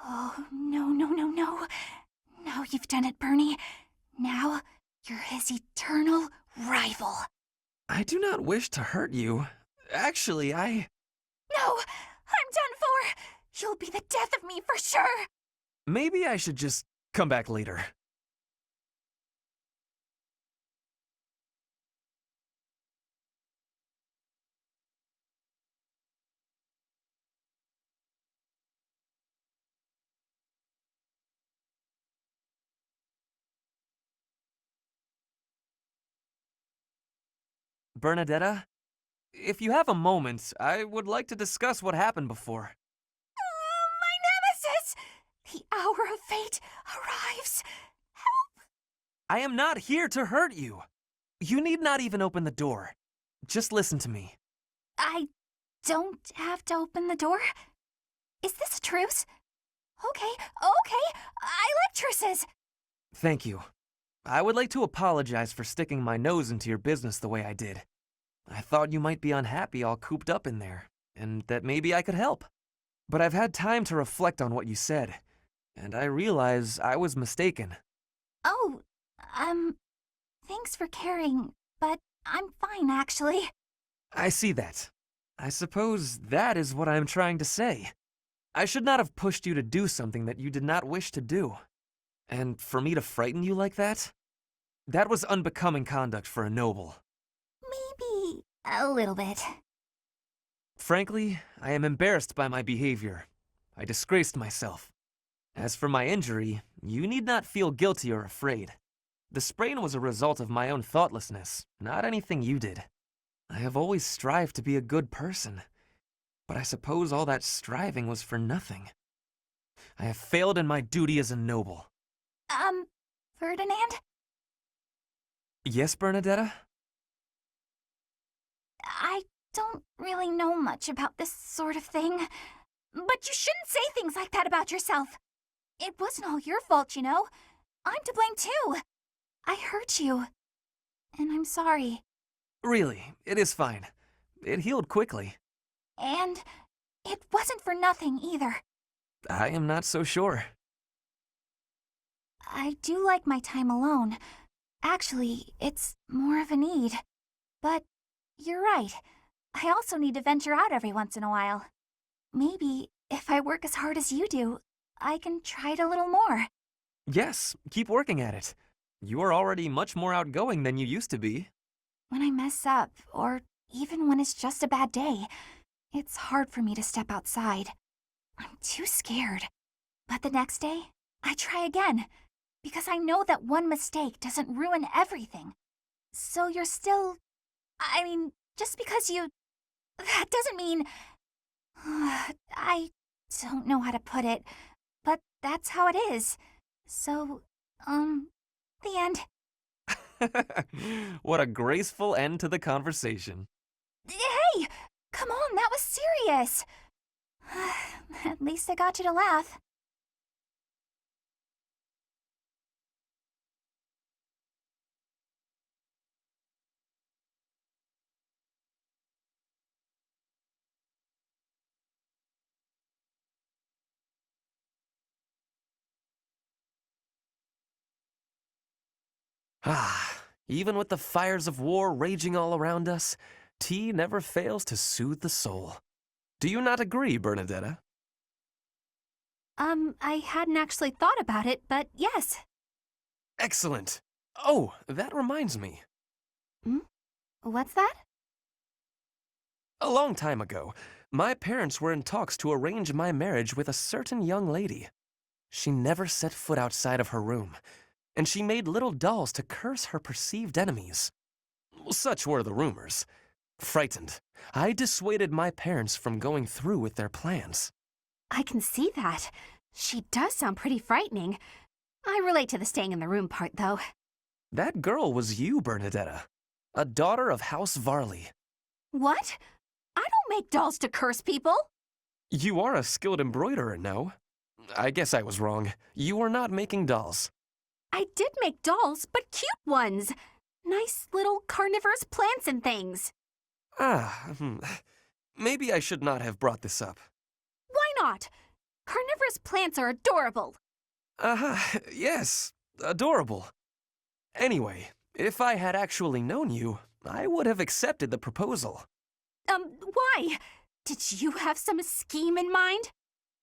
Oh, no. Now you've done it, Bernie. Now you're his eternal rival. I do not wish to hurt you. Actually, No! I'm done for! You'll be the death of me for sure! Maybe I should just come back later. Bernadetta, if you have a moment, I would like to discuss what happened before. My nemesis! The hour of fate arrives. Help! I am not here to hurt you. You need not even open the door. Just listen to me. I don't have to open the door? Is this a truce? Okay. I like truces. Thank you. I would like to apologize for sticking my nose into your business the way I did. I thought you might be unhappy all cooped up in there, and that maybe I could help. But I've had time to reflect on what you said, and I realize I was mistaken. Oh, thanks for caring, but I'm fine, actually. I see that. I suppose that is what I'm trying to say. I should not have pushed you to do something that you did not wish to do. And for me to frighten you like that? That was unbecoming conduct for a noble. Maybe a little bit. Frankly, I am embarrassed by my behavior. I disgraced myself. As for my injury, you need not feel guilty or afraid. The sprain was a result of my own thoughtlessness, not anything you did. I have always strived to be a good person, but I suppose all that striving was for nothing. I have failed in my duty as a noble. Ferdinand? Yes, Bernadetta? I don't really know much about this sort of thing, but you shouldn't say things like that about yourself. It wasn't all your fault, you know. I'm to blame too. I hurt you, and I'm sorry. Really, it is fine. It healed quickly. And it wasn't for nothing either. I am not so sure. I do like my time alone. Actually, it's more of a need. But you're right. I also need to venture out every once in a while. maybe if I work as hard as you do, I can try it a little more. Yes, keep working at it. You are already much more outgoing than you used to be. When I mess up, or even when it's just a bad day, it's hard for me to step outside. I'm too scared. But the next day, I try again, because I know that one mistake doesn't ruin everything. So you're still... just because you... That doesn't mean... I don't know how to put it, but that's how it is. So, the end. What a graceful end to the conversation. Hey! Come on, that was serious! At least I got you to laugh. Ah, even with the fires of war raging all around us, tea never fails to soothe the soul. Do you not agree, Bernadetta? I hadn't actually thought about it, but yes. Excellent. Oh, that reminds me. What's that? A long time ago, my parents were in talks to arrange my marriage with a certain young lady. She never set foot outside of her room, and she made little dolls to curse her perceived enemies. Such were the rumors. Frightened, I dissuaded my parents from going through with their plans. I can see that. She does sound pretty frightening. I relate to the staying in the room part, though. That girl was you, Bernadetta, a daughter of House Varley. What? I don't make dolls to curse people. You are a skilled embroiderer, no? I guess I was wrong. You are not making dolls. I did make dolls, but cute ones. Nice little carnivorous plants and things. Maybe I should not have brought this up. Why not? Carnivorous plants are adorable. Yes, adorable. Anyway, if I had actually known you, I would have accepted the proposal. Why? Did you have some scheme in mind?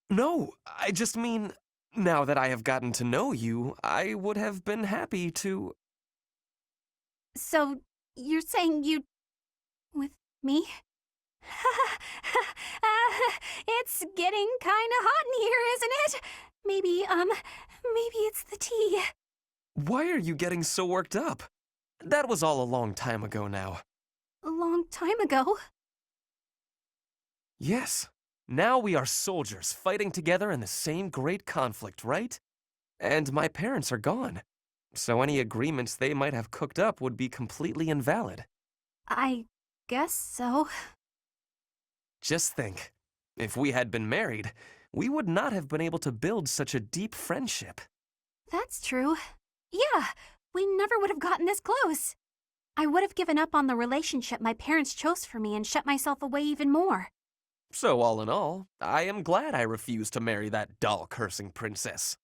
No, I just mean, now that I have gotten to know you, I would have been happy to... So, you're saying you'd... with me? It's getting kinda hot in here, isn't it? Maybe it's the tea. Why are you getting so worked up? That was all a long time ago now. A long time ago? Yes. Now we are soldiers fighting together in the same great conflict, right? And my parents are gone. So any agreements they might have cooked up would be completely invalid. I guess so. Just think, if we had been married, we would not have been able to build such a deep friendship. That's true. Yeah, we never would have gotten this close. I would have given up on the relationship my parents chose for me and shut myself away even more. So all in all, I am glad I refused to marry that doll-cursing princess.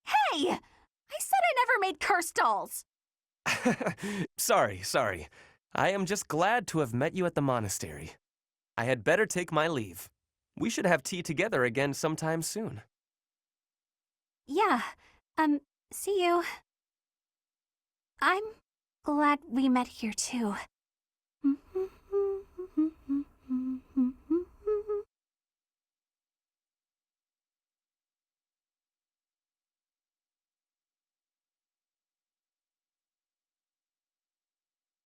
Hey! I said I never made cursed dolls! Sorry. I am just glad to have met you at the monastery. I had better take my leave. We should have tea together again sometime soon. Yeah, see you. I'm glad we met here too.